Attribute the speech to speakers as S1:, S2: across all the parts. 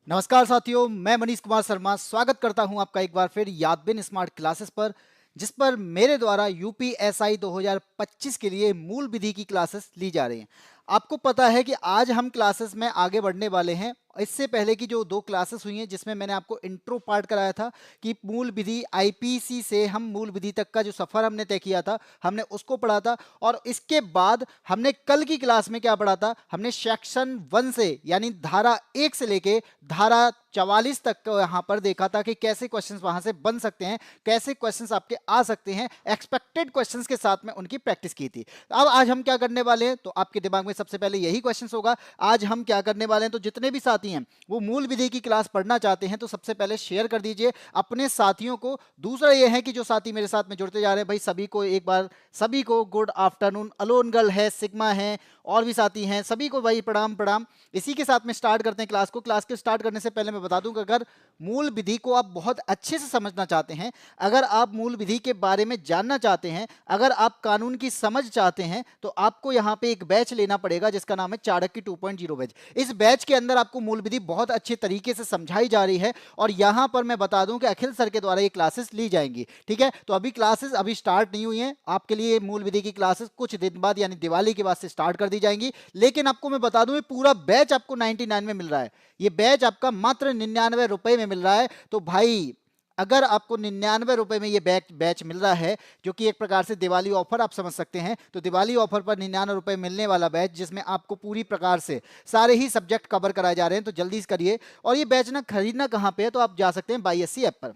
S1: नमस्कार साथियों, मैं मनीष कुमार शर्मा स्वागत करता हूं आपका एक बार फिर यादबिन स्मार्ट क्लासेस पर, जिस पर मेरे द्वारा यूपीएसआई 2025 के लिए मूल विधि की क्लासेस ली जा रही हैं। आपको पता है कि आज हम क्लासेस में आगे बढ़ने वाले हैं। इससे पहले की जो दो क्लासेस हुई हैं जिसमें मैंने आपको इंट्रो पार्ट कराया था कि मूल विधि आईपीसी से हम मूल विधि तक का जो सफ़र हमने तय किया था, हमने उसको पढ़ा था। और इसके बाद हमने कल की क्लास में क्या पढ़ा था, हमने सेक्शन 1 से यानी धारा 1 से लेके धारा 44 तक को यहाँ पर देखा था कि कैसे क्वेश्चंस वहां से बन सकते हैं, कैसे क्वेश्चंस आपके आ सकते हैं। एक्सपेक्टेड क्वेश्चंस के साथ में उनकी प्रैक्टिस की थी। अब आज हम क्या करने वाले हैं, तो आपके दिमाग में सबसे पहले यही क्वेश्चंस होगा। आज हम क्या करने वाले हैं, तो जितने भी साथी हैं वो मूल विधि की क्लास पढ़ना चाहते हैं तो सबसे पहले शेयर कर दीजिए अपने साथियों को। दूसरा ये है कि जो साथी मेरे साथ में जुड़ते जा रहे हैं, भाई सभी को एक बार, सभी को गुड आफ्टरनून। अलोन गर्ल है, सिग्मा है, और भी साथी हैं, सभी को भाई प्रणाम प्रणाम। इसी के साथ में स्टार्ट करते हैं क्लास को। क्लास के स्टार्ट करने से पहले मैं बता दूं कि अगर मूल विधि को आप बहुत अच्छे से समझना चाहते हैं, अगर आप मूल विधि के बारे में जानना चाहते हैं, अगर आप कानून की समझ चाहते हैं, तो आपको यहाँ पे एक बैच लेना पड़ेगा जिसका नाम है चाणक्य 2.0 बैच। इस बैच के अंदर आपको मूल विधि बहुत अच्छे तरीके से समझाई जा रही है और यहाँ पर मैं बता दूं कि अखिल सर के द्वारा ये क्लासेस ली जाएंगी। ठीक है, तो अभी क्लासेस अभी स्टार्ट नहीं हुई हैं। आपके लिए मूल विधि की क्लासेस कुछ दिन बाद यानी दिवाली के बाद से स्टार्ट कर दी जाएंगी। लेकिन आपको मैं बता दूं, ये पूरा बैच आपको 99 में मिल रहा है। ये बैच आपका मात्र 99 रुपए में मिल रहा है। तो भाई अगर आपको 99 रुपए में ये बैच मिल रहा है, जो कि एक प्रकार से दिवाली ऑफर आप समझ सकते हैं, तो दिवाली ऑफर पर 99 रुपए मिलने वाला बैच जिसमें आपको पूरी प्रकार से सारे ही सब्जेक्ट कवर कराए जा रहे हैं, तो जल्दी से करिए। और ये बैच ना खरीदना कहाँ पे है, तो आप जा सकते हैं बाईएससी ऐप पर।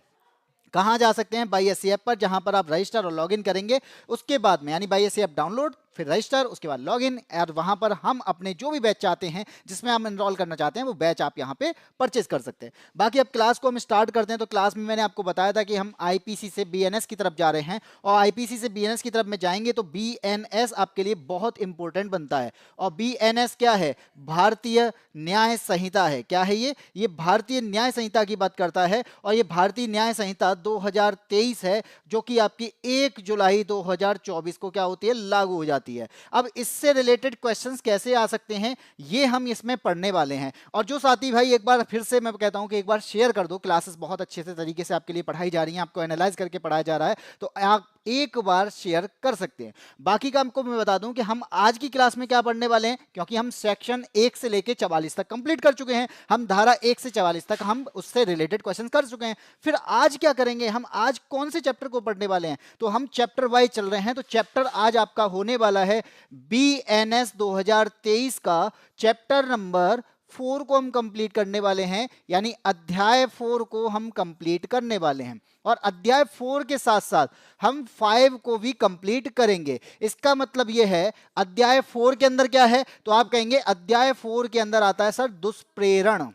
S1: कहाँ जा सकते हैं, बाईएससी ऐप पर, जहां पर आप रजिस्टर और लॉगिन करेंगे। उसके बाद में यानी बाईएससी ऐप डाउनलोड, फिर रजिस्टर, उसके बाद लॉगिन, और वहां पर हम अपने जो भी बैच चाहते हैं जिसमें हम एनरोल करना चाहते हैं वो बैच आप यहां पे परचेज कर सकते हैं। बाकी अब क्लास को हम स्टार्ट करते हैं। तो क्लास में मैंने आपको बताया था कि हम आईपीसी से बीएनएस की तरफ जा रहे हैं, और आईपीसी से बीएनएस की तरफ में जाएंगे तो बीएनएस आपके लिए बहुत इंपॉर्टेंट बनता है। और बीएनएस क्या है, भारतीय न्याय संहिता है। क्या है ये भारतीय न्याय संहिता की बात करता है। और ये भारतीय न्याय संहिता 2023 है, जो कि आपकी 1 जुलाई 2024 को क्या होती है, लागू हो जाती है। अब इससे रिलेटेड क्वेश्चंस कैसे आ सकते हैं, ये हम इसमें पढ़ने वाले हैं। और जो साथी भाई, एक बार फिर से मैं कहता हूं कि एक बार शेयर कर दो, क्लासेस बहुत अच्छे से तरीके से आपके लिए पढ़ाई जा रही हैं, आपको एनालाइज करके पढ़ाया जा रहा है, तो आप एक बार शेयर कर सकते हैं। बाकी का हमको मैं बता दूं कि हम आज की क्लास में क्या पढ़ने वाले हैं, क्योंकि हम सेक्शन 1 से लेके 44 तक कंप्लीट कर चुके हैं। हम धारा 1 से 44 तक हम उससे रिलेटेड क्वेश्चन कर चुके हैं। फिर आज क्या करेंगे, हम आज कौन से चैप्टर को पढ़ने वाले हैं, तो हम चैप्टर वाइज चल रहे हैं। तो चैप्टर आज आपका होने वाला है बीएनएस 2023 का चैप्टर नंबर 4 को हम कंप्लीट करने वाले हैं, यानी अध्याय 4 को हम कंप्लीट करने वाले हैं। और अध्याय 4 के साथ साथ हम 5 को भी कंप्लीट करेंगे। इसका मतलब यह है, अध्याय 4 के अंदर क्या है, तो आप कहेंगे अध्याय 4 के अंदर आता है सर दुष्प्रेरण।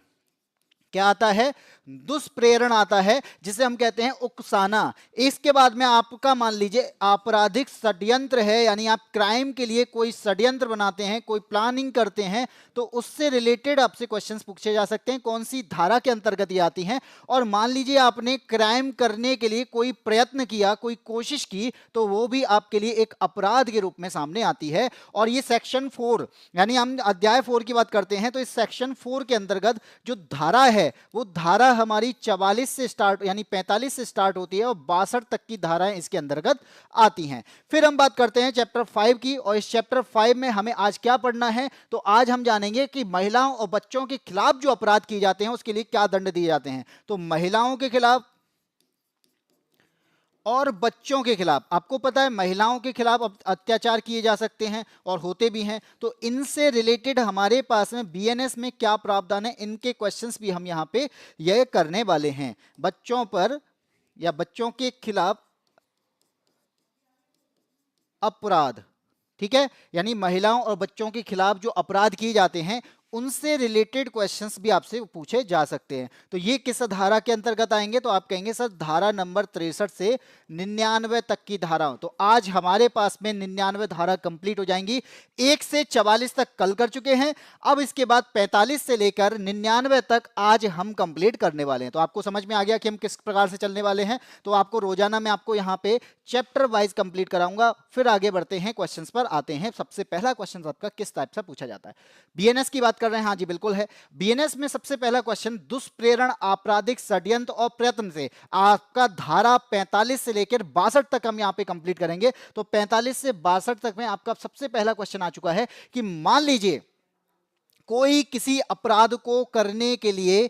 S1: क्या आता है, दुष्प्रेरण आता है, जिसे हम कहते हैं उकसाना। इसके बाद में आपका मान लीजिए आपराधिक षड्यंत्र है, यानी आप क्राइम के लिए कोई षड्यंत्र बनाते हैं, कोई प्लानिंग करते हैं, तो उससे रिलेटेड आपसे क्वेश्चंस पूछे जा सकते हैं, कौन सी धारा के अंतर्गत ये आती हैं। और मान लीजिए आपने क्राइम करने के लिए कोई प्रयत्न किया, कोई कोशिश की, तो वो भी आपके लिए एक अपराध के रूप में सामने आती है। और ये सेक्शन 4 यानी हम अध्याय 4 की बात करते हैं, तो इस सेक्शन 4 के अंतर्गत जो धारा है वो धारा हमारी 44 से स्टार्ट यानी 45 से स्टार्ट होती है और 62 तक की धाराएं इसके अंतर्गत आती हैं। फिर हम बात करते हैं चैप्टर 5 की, और इस चैप्टर 5 में हमें आज क्या पढ़ना है, तो आज हम जानेंगे कि महिलाओं और बच्चों के खिलाफ जो अपराध किए जाते हैं उसके लिए क्या दंड दिए जाते हैं। तो महिलाओं के खिलाफ और बच्चों के खिलाफ, आपको पता है महिलाओं के खिलाफ अत्याचार किए जा सकते हैं और होते भी हैं, तो इनसे रिलेटेड हमारे पास में बीएनएस में क्या प्रावधान है, इनके क्वेश्चंस भी हम यहाँ पे यह करने वाले हैं। बच्चों पर या बच्चों के खिलाफ अपराध, ठीक है, यानी महिलाओं और बच्चों के खिलाफ जो अपराध किए जाते हैं उनसे रिलेटेड क्वेश्चंस भी आपसे पूछे जा सकते हैं। तो ये किस धारा के अंतर्गत आएंगे, तो आप कहेंगे सर धारा नंबर 63 से 99 तक की धारा। तो आज हमारे पास में 99 धारा कंप्लीट हो जाएंगी। 1 से 44 तक कल कर चुके हैं, अब इसके बाद 45 से लेकर 99 तक आज हम कंप्लीट करने वाले हैं। तो आपको समझ में आ गया कि हम किस प्रकार से चलने वाले हैं। तो आपको रोजाना मैं आपको यहाँ पे चैप्टर वाइज कंप्लीट कराऊंगा। फिर आगे बढ़ते हैं, क्वेश्चंस पर आते हैं। सबसे पहला क्वेश्चन आपका किस टाइप से पूछा जाता है, बीएनएस की बात कर रहे हैं? हाँ जी बिल्कुल है। बीएनएस में सबसे पहला क्वेश्चन, दुष्प्रेरण, आपराधिक षड्यंत्र और प्रयत्न से आपका धारा 45 से लेकर 62 तक हम यहाँ पे कंप्लीट करेंगे। तो 45 से 62 तक में आपका सबसे पहला क्वेश्चन आ चुका है कि मान लीजिए कोई किसी अपराध को करने के लिए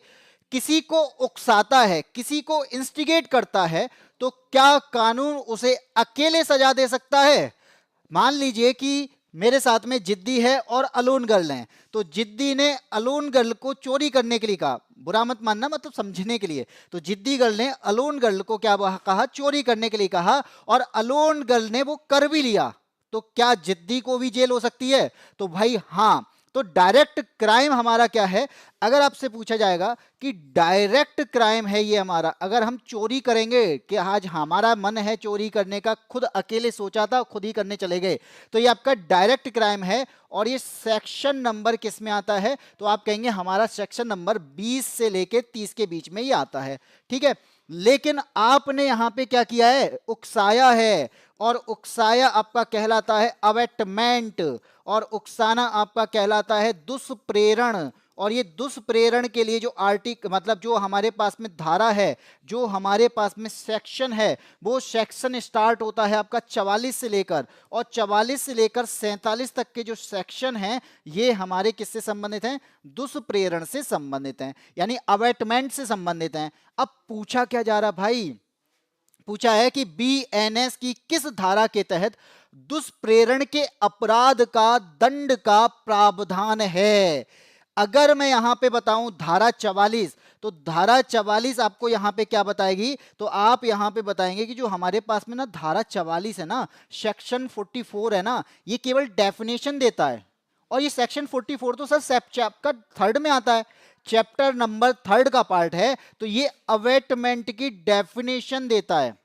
S1: किसी को उकसाता है, किसी को इंस्टिगेट करता है, तो क्या कानून उसे अकेले सजा दे सकता है? मान लीजिए कि मेरे साथ में जिद्दी है और अलोन गर्ल है, तो जिद्दी ने अलोन गर्ल को चोरी करने के लिए कहा, बुरा मत मानना, मतलब समझने के लिए। तो जिद्दी गर्ल ने अलोन गर्ल को क्या कहा? चोरी करने के लिए कहा, और अलोन गर्ल ने वो कर भी लिया। तो क्या जिद्दी को भी जेल हो सकती है? तो भाई हाँ। तो डायरेक्ट क्राइम हमारा क्या है? अगर आपसे पूछा जाएगा कि डायरेक्ट क्राइम है ये हमारा, अगर हम चोरी करेंगे कि आज हमारा मन है चोरी करने का, खुद अकेले सोचा था, खुद ही करने चले गए, तो ये आपका डायरेक्ट क्राइम है। और ये सेक्शन नंबर किस में आता है? तो आप कहेंगे हमारा सेक्शन नंबर 20 से लेके 30 के बीच में ही आता है। ठीक है, लेकिन आपने यहां पे क्या किया है? उकसाया है, और उकसाया आपका कहलाता है अवेटमेंट, और उकसाना आपका कहलाता है दुष्प्रेरण। और ये दुष्प्रेरण के लिए जो मतलब जो हमारे पास में धारा है, जो हमारे पास में सेक्शन है, वो सेक्शन स्टार्ट होता है आपका 44 से लेकर, और 44 से लेकर 47 तक के जो सेक्शन हैं, ये हमारे किससे संबंधित हैं? दुष्प्रेरण से संबंधित हैं, यानी अवेटमेंट से संबंधित हैं। अब पूछा क्या जा रहा भाई? पूछा है कि बीएनएस की किस धारा के तहत दुष्प्रेरण के अपराध का दंड का प्रावधान है? अगर मैं यहां पे बताऊं धारा 44, तो धारा 44 आपको यहां पे क्या बताएगी? तो आप यहां पे बताएंगे कि जो हमारे पास में ना धारा 44 है ना, सेक्शन 44 है ना, ये केवल डेफिनेशन देता है। और ये सेक्शन 44 तो सर चैप्टर 3 में आता है, चैप्टर नंबर 3 का पार्ट है, तो ये अवेटमेंट की डेफिनेशन देता है।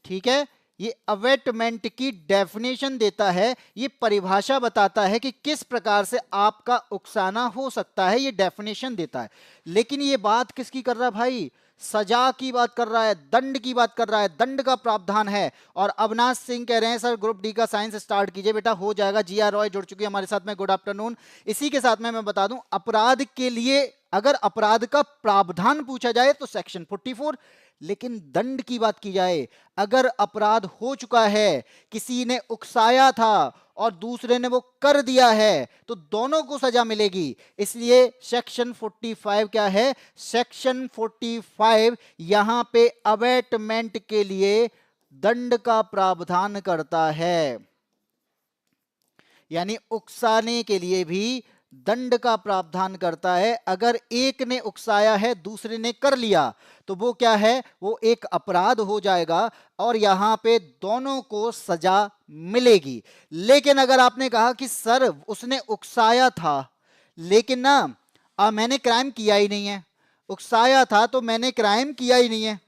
S1: ठीक है, ये अवेटमेंट की डेफिनेशन देता है, ये परिभाषा बताता है कि किस प्रकार से आपका उकसाना हो सकता है, ये डेफिनेशन देता है। लेकिन ये बात किसकी कर रहा है भाई? सजा की बात कर रहा है, दंड की बात कर रहा है, दंड का प्रावधान है। और अविनाश सिंह कह रहे हैं सर ग्रुप डी का साइंस स्टार्ट कीजिए बेटा, हो जाएगा। जीआर रॉय जुड़ चुकी है हमारे साथ में, गुड आफ्टरनून। इसी के साथ में मैं बता दूं, अपराध के लिए अगर अपराध का प्रावधान पूछा जाए तो सेक्शन 44, लेकिन दंड की बात की जाए, अगर अपराध हो चुका है, किसी ने उकसाया था और दूसरे ने वो कर दिया है, तो दोनों को सजा मिलेगी। इसलिए सेक्शन 45 क्या है? सेक्शन 45 यहां पे अवेटमेंट के लिए दंड का प्रावधान करता है, यानी उकसाने के लिए भी दंड का प्रावधान करता है। अगर एक ने उकसाया है, दूसरे ने कर लिया, तो वो क्या है? वो एक अपराध हो जाएगा और यहां पे दोनों को सजा मिलेगी। लेकिन अगर आपने कहा कि सर उसने उकसाया था, लेकिन ना मैंने क्राइम किया ही नहीं है, उकसाया था तो मैंने क्राइम किया ही नहीं है,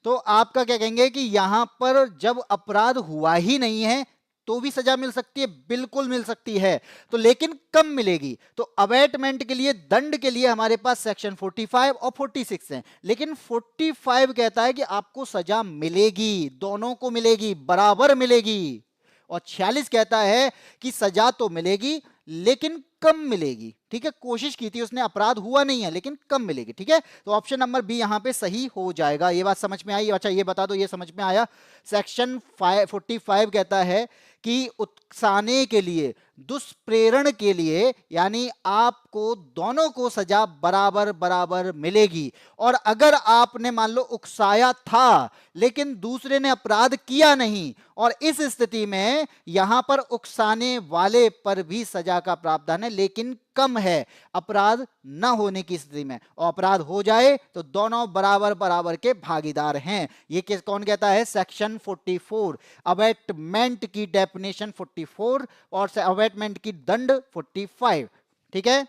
S1: तो आपका क्या कहेंगे कि यहां पर जब अपराध हुआ ही नहीं है तो भी सजा मिल सकती है? बिल्कुल मिल सकती है, तो लेकिन कम मिलेगी। तो अवेटमेंट के लिए, दंड के लिए हमारे पास सेक्शन 45 और 46 है, लेकिन 45 कहता है कि आपको सजा मिलेगी, दोनों को मिलेगी, बराबर मिलेगी। और 46 कहता है कि सजा तो मिलेगी लेकिन कम मिलेगी। ठीक है, कोशिश की थी उसने, अपराध हुआ नहीं है लेकिन कम मिलेगी। ठीक है, तो ऑप्शन नंबर बी यहां पे सही हो जाएगा। ये बात समझ में आई? अच्छा ये बता दो, ये समझ में आया? सेक्शन 45 कहता है कि उकसाने के लिए, दुष्प्रेरण के लिए, यानी आपको दोनों को सजा बराबर बराबर मिलेगी। और अगर आपने मान लो उकसाया था लेकिन दूसरे ने अपराध किया नहीं, और इस स्थिति में यहां पर उकसाने वाले पर भी सजा का प्रावधान है, लेकिन कम है अपराध न होने की स्थिति में। और अपराध हो जाए तो दोनों बराबर बराबर के भागीदार हैं। ये किस कौन कहता है? सेक्शन 44, अवेटमेंट की डेफिनेशन 44 और अवेटमेंट की दंड 45। ठीक है,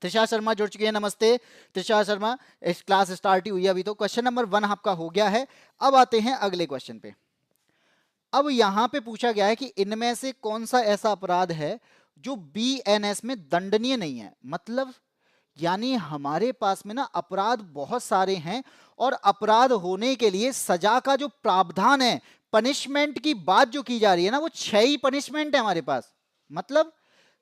S1: त्रिषा शर्मा जुड़ चुकी है, नमस्ते त्रिषा शर्मा। इस क्लास स्टार्ट ही हुई है अभी, तो क्वेश्चन नंबर 1 आपका हो गया है। अब आते हैं अगले क्वेश्चन पे। अब यहां पे पूछा गया है कि इनमें से कौन सा ऐसा अपराध है जो बीएनएस में दंडनीय नहीं है। मतलब यानी हमारे पास में ना अपराध बहुत सारे हैं और अपराध होने के लिए सजा का जो प्रावधान है, पनिशमेंट की बात जो की जा रही है ना, वो 6 ही पनिशमेंट है हमारे पास। मतलब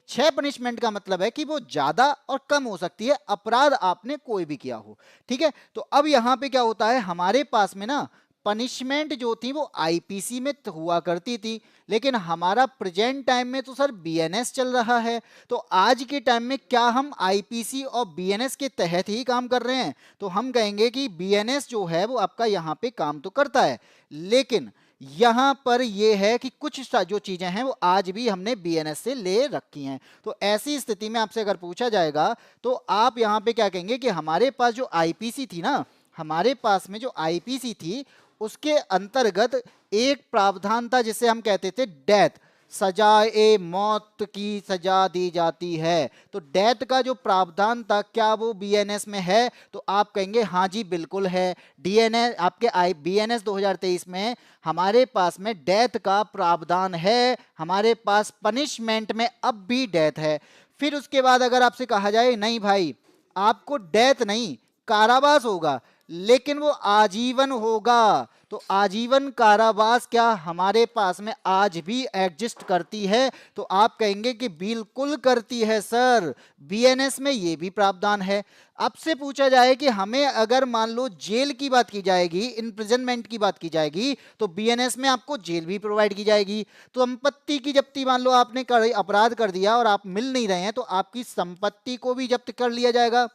S1: 6 पनिशमेंट का मतलब है कि वो ज्यादा और कम हो सकती है, अपराध आपने कोई भी किया हो। ठीक है, तो अब यहां पे क्या होता है, हमारे पास में ना पनिशमेंट जो थी वो आईपीसी में हुआ करती थी, लेकिन हमारा प्रेजेंट टाइम में तो सर बीएनएस चल रहा है। तो आज के टाइम में क्या हम आईपीसी और बीएनएस के तहत ही काम कर रहे हैं? तो हम कहेंगे कि बीएनएस जो है वो आपका यहां पे काम तो करता है, लेकिन यहां पर यह है कि कुछ जो चीजें हैं वो आज भी हमने बीएनएस से ले रखी हैं। तो ऐसी स्थिति में आपसे अगर पूछा जाएगा तो आप यहां पे क्या कहेंगे कि हमारे पास जो आईपीसी थी ना, हमारे पास में जो आईपीसी थी उसके अंतर्गत एक प्रावधान था जिसे हम कहते थे डेथ, सजाए मौत की सजा दी जाती है। तो डेथ का जो प्रावधान था क्या वो बीएनएस में है? तो आप कहेंगे हाँ जी बिल्कुल है। डीएनएस आपके बीएनएस 2023 में हमारे पास में डेथ का प्रावधान है, हमारे पास पनिशमेंट में अब भी डेथ है। फिर उसके बाद अगर आपसे कहा जाए नहीं भाई आपको डेथ नहीं कारावास होगा, लेकिन वो आजीवन होगा, तो आजीवन कारावास क्या हमारे पास में आज भी एग्जिस्ट करती है? तो आप कहेंगे कि बिल्कुल करती है सर, बीएनएस में ये भी प्रावधान है। आपसे पूछा जाए कि हमें अगर मान लो जेल की बात की जाएगी, इम्प्रिजनमेंट की बात की जाएगी, तो बीएनएस में आपको जेल भी प्रोवाइड की जाएगी। तो संपत्ति की जब्ती, मान लो आपने अपराध कर दिया और आप मिल नहीं रहे हैं, तो आपकी संपत्ति को भी जब्त कर लिया जाएगा,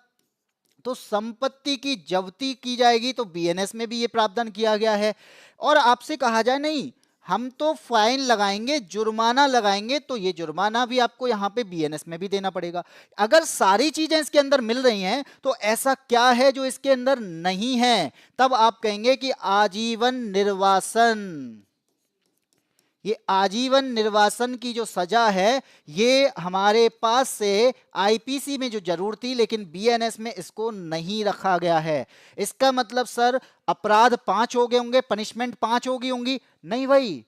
S1: तो संपत्ति की जब्ती की जाएगी। तो बीएनएस में भी ये प्रावधान किया गया है। और आपसे कहा जाए नहीं हम तो फाइन लगाएंगे, जुर्माना लगाएंगे, तो ये जुर्माना भी आपको यहां पे बीएनएस में भी देना पड़ेगा। अगर सारी चीजें इसके अंदर मिल रही हैं तो ऐसा क्या है जो इसके अंदर नहीं है? तब आप कहेंगे कि आजीवन निर्वासन। ये आजीवन निर्वासन की जो सजा है ये हमारे पास से आईपीसी में जो जरूर थी, लेकिन बीएनएस में इसको नहीं रखा गया है। इसका मतलब सर अपराध 5 हो गए होंगे, पनिशमेंट 5 हो गई होंगी? नहीं भाई,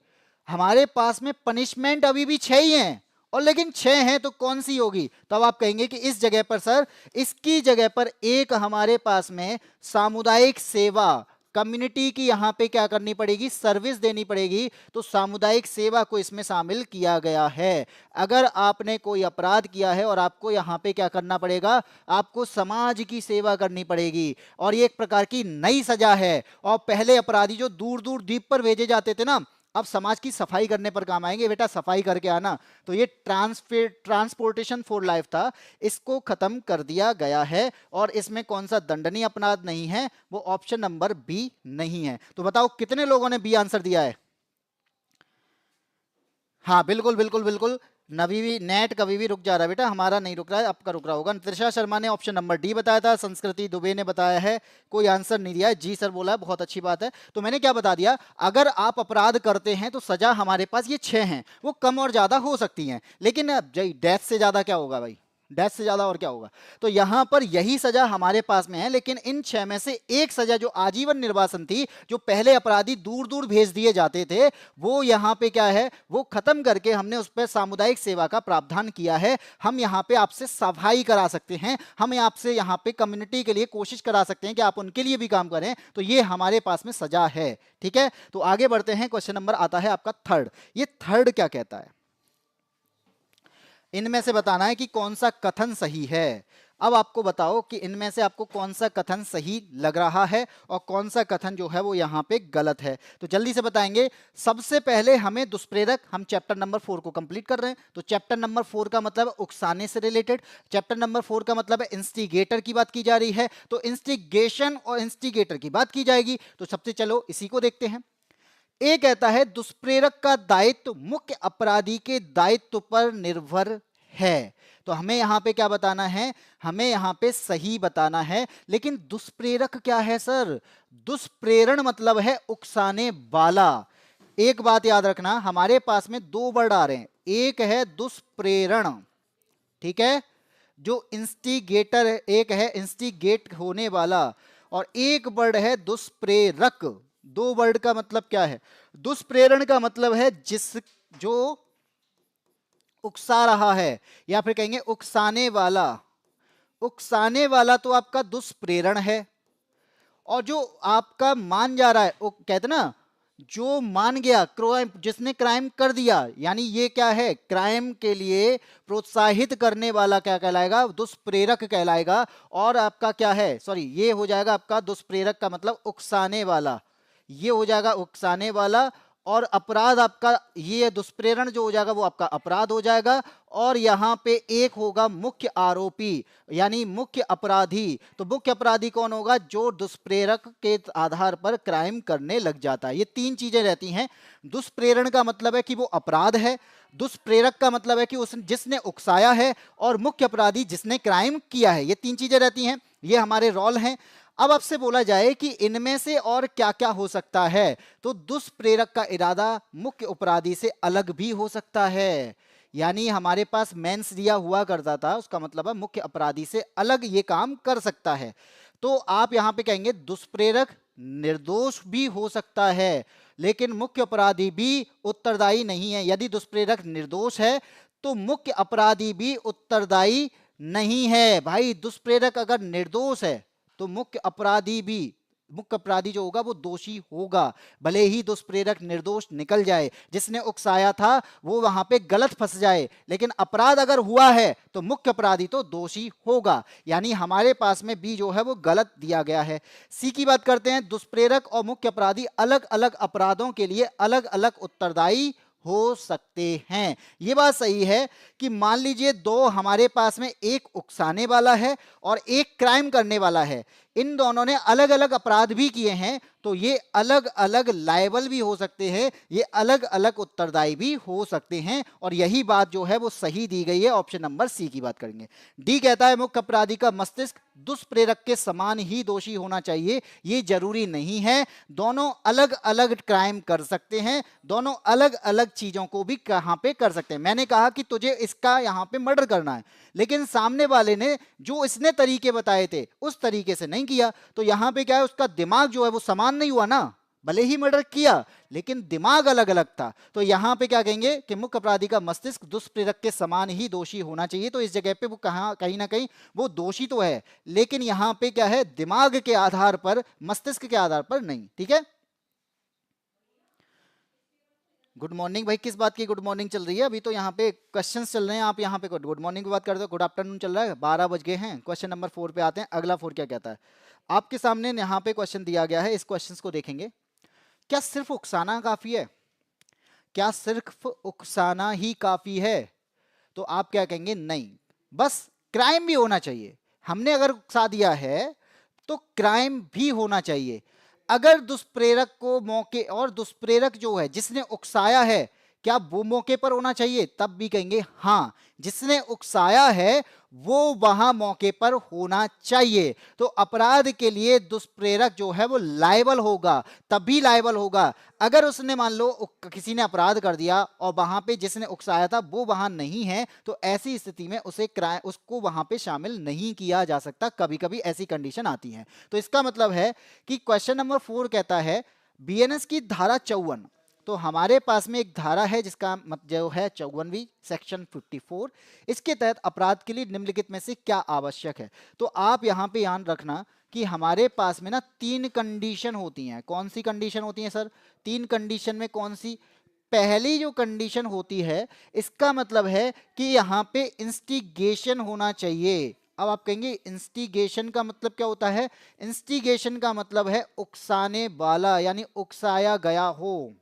S1: हमारे पास में पनिशमेंट अभी भी 6 ही हैं, और लेकिन 6 हैं तो कौन सी होगी? तब आप कहेंगे कि इस जगह पर सर, इसकी जगह पर एक हमारे पास में सामुदायिक सेवा, कम्युनिटी की यहां पे क्या करनी पड़ेगी, सर्विस देनी पड़ेगी। तो सामुदायिक सेवा को इसमें शामिल किया गया है। अगर आपने कोई अपराध किया है और आपको यहां पे क्या करना पड़ेगा, आपको समाज की सेवा करनी पड़ेगी, और ये एक प्रकार की नई सजा है। और पहले अपराधी जो दूर दूर द्वीप पर भेजे जाते थे ना, अब समाज की सफाई करने पर काम आएंगे, बेटा सफाई करके आना। तो ये ट्रांसपोर्टेशन फॉर लाइफ था, इसको खत्म कर दिया गया है, और इसमें कौन सा दंडनीय अपराध नहीं है, वो ऑप्शन नंबर बी नहीं है। तो बताओ कितने लोगों ने बी आंसर दिया है? हाँ बिल्कुल बिल्कुल बिल्कुल। नवी भी नेट कभी भी रुक जा रहा है बेटा, हमारा नहीं रुक रहा है, आपका रुक रहा होगा। त्रिशा शर्मा ने ऑप्शन नंबर डी बताया था, संस्कृति दुबे ने बताया है, कोई आंसर नहीं दिया है, जी सर बोला है, बहुत अच्छी बात है। तो मैंने क्या बता दिया, अगर आप अपराध करते हैं तो सजा हमारे पास ये 6 हैं, वो कम और ज्यादा हो सकती हैं, लेकिन डेथ से ज्यादा क्या होगा भाई, डेथ से ज्यादा और क्या होगा? तो यहां पर यही सजा हमारे पास में है, लेकिन इन 6 में से एक सजा जो आजीवन निर्वासन थी, जो पहले अपराधी दूर दूर भेज दिए जाते थे, वो यहां पे क्या है, वो खत्म करके हमने उस पर सामुदायिक सेवा का प्रावधान किया है। हम यहां पे आपसे सफाई करा सकते हैं, हम आपसे यहां पे कम्युनिटी के लिए कोशिश करा सकते हैं कि आप उनके लिए भी काम करें, तो ये हमारे पास में सजा है। ठीक है, तो आगे बढ़ते हैं। क्वेश्चन नंबर आता है आपका थर्ड। ये थर्ड क्या कहता है, इनमें से बताना है कि कौन सा कथन सही है। अब आपको बताओ कि इनमें से आपको कौन सा कथन सही लग रहा है और कौन सा कथन जो है वो यहां पे गलत है, तो जल्दी से बताएंगे। सबसे पहले हमें दुष्प्रेरक, हम चैप्टर नंबर 4 को कंप्लीट कर रहे हैं, तो चैप्टर नंबर 4 का मतलब उकसाने से रिलेटेड, चैप्टर नंबर 4 का मतलब है इंस्टिगेटर की बात की जा रही है, तो इंस्टिगेशन और इंस्टिगेटर की बात की जाएगी। तो सबसे चलो इसी को देखते हैं। ए कहता है दुष्प्रेरक का दायित्व मुख्य अपराधी के दायित्व पर निर्भर है। तो हमें यहां पे क्या बताना है, हमें यहां पे सही बताना है। लेकिन दुष्प्रेरक क्या है सर? दुष्प्रेरण मतलब है उकसाने वाला। एक बात याद रखना, हमारे पास में 2 वर्ड आ रहे हैं, एक है दुष्प्रेरण, ठीक है, जो इंस्टिगेटर है, एक है इंस्टिगेट होने वाला, और एक वर्ड है दुष्प्रेरक। 2 वर्ड का मतलब क्या है? दुष्प्रेरण का मतलब है जिस, जो उकसा रहा है, या फिर कहेंगे उकसाने वाला। उकसाने वाला तो आपका दुष्प्रेरण है, और जो आपका मान जा रहा है वो कहते ना, जो मान गया क्राइम, जिसने क्राइम कर दिया, यानी ये क्या है, क्राइम के लिए प्रोत्साहित करने वाला क्या कहलाएगा, दुष्प्रेरक कहलाएगा। और आपका क्या है, सॉरी, ये हो जाएगा आपका दुष्प्रेरक का मतलब उकसाने वाला, ये हो जाएगा उकसाने वाला। और अपराध आपका, ये दुष्प्रेरण जो हो जाएगा वो आपका अपराध हो जाएगा। और यहाँ पे एक होगा मुख्य आरोपी, यानी मुख्य अपराधी। तो मुख्य अपराधी कौन होगा, जो दुष्प्रेरक के आधार पर क्राइम करने लग जाता है। ये तीन चीजें रहती हैं। दुष्प्रेरण का मतलब है कि वो अपराध है, दुष्प्रेरक का मतलब है कि उस जिसने उकसाया है, और मुख्य अपराधी जिसने क्राइम किया है। ये तीन चीजें रहती हैं, ये हमारे रोल हैं। अब आपसे बोला जाए कि इनमें से और क्या क्या हो सकता है, तो दुष्प्रेरक का इरादा मुख्य अपराधी से अलग भी हो सकता है। यानी हमारे पास मेंस दिया हुआ करता था, उसका मतलब है मुख्य अपराधी से अलग ये काम कर सकता है। तो आप यहां पे कहेंगे दुष्प्रेरक निर्दोष भी हो सकता है, लेकिन मुख्य अपराधी भी उत्तरदायी नहीं है। यदि दुष्प्रेरक निर्दोष है तो मुख्य अपराधी भी उत्तरदायी नहीं है। भाई दुष्प्रेरक अगर निर्दोष है तो मुख्य अपराधी जो होगा वो दोषी होगा, भले ही दुष्प्रेरक निर्दोष निकल जाए, जिसने उकसाया था वो वहां पे गलत फंस जाए, लेकिन अपराध अगर हुआ है तो मुख्य अपराधी तो दोषी होगा। यानी हमारे पास में बी जो है वो गलत दिया गया है। सी की बात करते हैं, दुष्प्रेरक और मुख्य अपराधी अलग अलग अपराधों के लिए अलग अलग उत्तरदायी हो सकते हैं। ये बात सही है कि मान लीजिए दो हमारे पास में, एक उकसाने वाला है और एक क्राइम करने वाला है, इन दोनों ने अलग अलग अपराध भी किए हैं, तो ये अलग अलग लायबल भी हो सकते हैं, ये अलग अलग उत्तरदायी भी हो सकते हैं। और यही बात जो है वो सही दी गई है। ऑप्शन नंबर सी की बात करेंगे। डी कहता है मुख्य अपराधी का मस्तिष्क दुष्प्रेरक के समान ही दोषी होना चाहिए। ये जरूरी नहीं है, दोनों अलग अलग क्राइम कर सकते हैं, दोनों अलग अलग चीजों को भी कहां पे कर सकते हैं। मैंने कहा कि तुझे इसका यहां पे मर्डर करना है, लेकिन सामने वाले ने जो इसने तरीके बताए थे उस तरीके से नहीं किया, तो यहां पे क्या है, उसका दिमाग जो है वो समान नहीं हुआ ना। भले ही मर्डर किया लेकिन दिमाग अलग अलग था। तो यहां पे क्या कहेंगे कि मुख्य अपराधी का मस्तिष्क दुष्प्रेरक के समान ही दोषी होना चाहिए। तो इस जगह पे वो कहीं ना कहीं वो दोषी तो है, लेकिन यहां पे क्या है, दिमाग के आधार पर, मस्तिष्क के आधार पर नहीं। ठीक है। गुड मॉर्निंग भाई, किस बात की गुड मॉर्निंग चल रही है? अभी तो यहाँ पे क्वेश्चंस चल रहे हैं, आप यहाँ पे गुड मॉर्निंग की बात करते हो, गुड आफ्टरनून चल रहा है, 12 बज गए हैं। क्वेश्चन नंबर 4 पे आते हैं। अगला 4 क्या कहता है, आपके सामने यहाँ पे क्वेश्चन दिया गया है, इस क्वेश्चन को देखेंगे। क्या सिर्फ उकसाना काफी है? क्या सिर्फ उकसाना ही काफी है? तो आप क्या कहेंगे, नहीं, बस क्राइम भी होना चाहिए। हमने अगर उकसा दिया है तो क्राइम भी होना चाहिए। अगर दुष्प्रेरक को मौके, और दुष्प्रेरक जो है जिसने उकसाया है, क्या वो मौके पर होना चाहिए? तब भी कहेंगे हाँ, जिसने उकसाया है वो वहां मौके पर होना चाहिए। तो अपराध के लिए दुष्प्रेरक जो है वो लायबल होगा, तभी लायबल होगा अगर उसने, मान लो किसी ने अपराध कर दिया और वहां पे जिसने उकसाया था वो वहां नहीं है, तो ऐसी स्थिति में उसको वहां पे शामिल नहीं किया जा सकता। कभी कभी ऐसी कंडीशन आती है। तो इसका मतलब है कि क्वेश्चन नंबर 4 कहता है बीएनएस की धारा 54, तो हमारे पास में एक धारा है जिसका जो है 54वीं, सेक्शन 54। इसके तहत अपराध के लिए निम्नलिखित में से क्या आवश्यक है? तो आप यहां पे ध्यान रखना कि हमारे पास में ना 3 कंडीशन होती हैं। कौन सी कंडीशन होती हैं सर? 3 कंडीशन में कौन सी? पहली जो कंडीशन होती है, इसका मतलब है कि यहां पे इंस्टिगेशन होना चाहिए। अब आप कहेंगे इंस्टिगेशन का मतलब क्या होता है? इंस्टिगेशन का मतलब है उकसाने वाला, यानी उकसाया गया हो।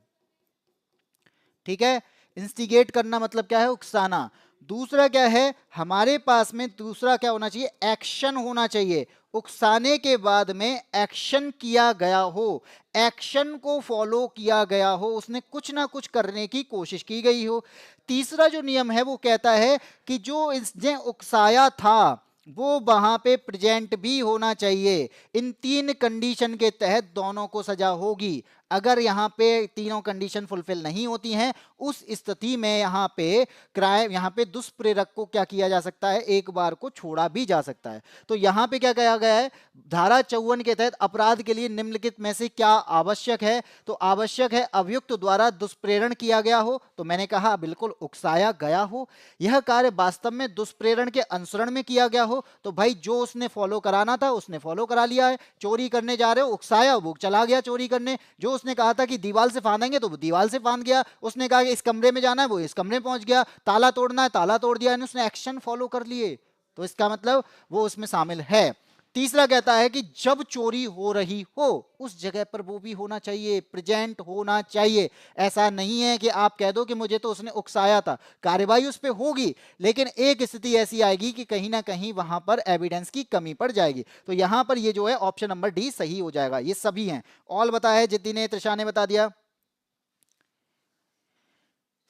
S1: ठीक है, इंस्टिगेट करना मतलब क्या है? उकसाना। दूसरा क्या है हमारे पास में? दूसरा क्या होना चाहिए? एक्शन होना चाहिए। उकसाने के बाद में एक्शन किया गया हो, एक्शन को फॉलो किया गया हो, उसने कुछ ना कुछ करने की कोशिश की गई हो। तीसरा जो नियम है वो कहता है कि जो इसने उकसाया था वो वहां पे प्रेजेंट भी होना चाहिए। इन 3 कंडीशन के तहत दोनों को सजा होगी। अगर यहाँ पे तीनों कंडीशन फुलफिल नहीं होती हैं, उस स्थिति में यहाँ पे क्राइम, यहाँ पे दुष्प्रेरक को क्या किया जा सकता है, एक बार को छोड़ा भी जा सकता है। तो यहाँ पे क्या कहा गया है, धारा 54 के तहत अपराध के लिए निम्नलिखित में से क्या आवश्यक है, तो आवश्यक है अभियुक्त द्वारा दुष्प्रेरण किया गया हो, तो मैंने कहा बिल्कुल उकसाया गया हो। यह कार्य वास्तव में दुष्प्रेरण के अनुसरण में किया गया हो, तो भाई जो उसने फॉलो कराना था उसने फॉलो करा लिया है। चोरी करने जा रहे हो, उकसाया, वो चला गया चोरी करने। जो उसने कहा था कि दीवार से फांदेंगे तो वो दीवार से फांद गया, उसने कहा कि इस कमरे में जाना है, वो इस कमरे में पहुंच गया, ताला तोड़ना है ताला तोड़ दिया, यानी उसने एक्शन फॉलो कर लिए, तो इसका मतलब वो उसमें शामिल है। तीसरा कहता है कि जब चोरी हो रही हो उस जगह पर वो भी होना चाहिए, प्रेजेंट होना चाहिए। ऐसा नहीं है कि आप कह दो कि मुझे तो उसने उकसाया था, कार्यवाही उस पर होगी, लेकिन एक स्थिति ऐसी आएगी कि कहीं ना कहीं वहां पर एविडेंस की कमी पड़ जाएगी। तो यहां पर ये जो है ऑप्शन नंबर डी सही हो जाएगा। ये सभी हैं। ऑल बताया है जिद्दी ने, त्रिशा ने बता दिया।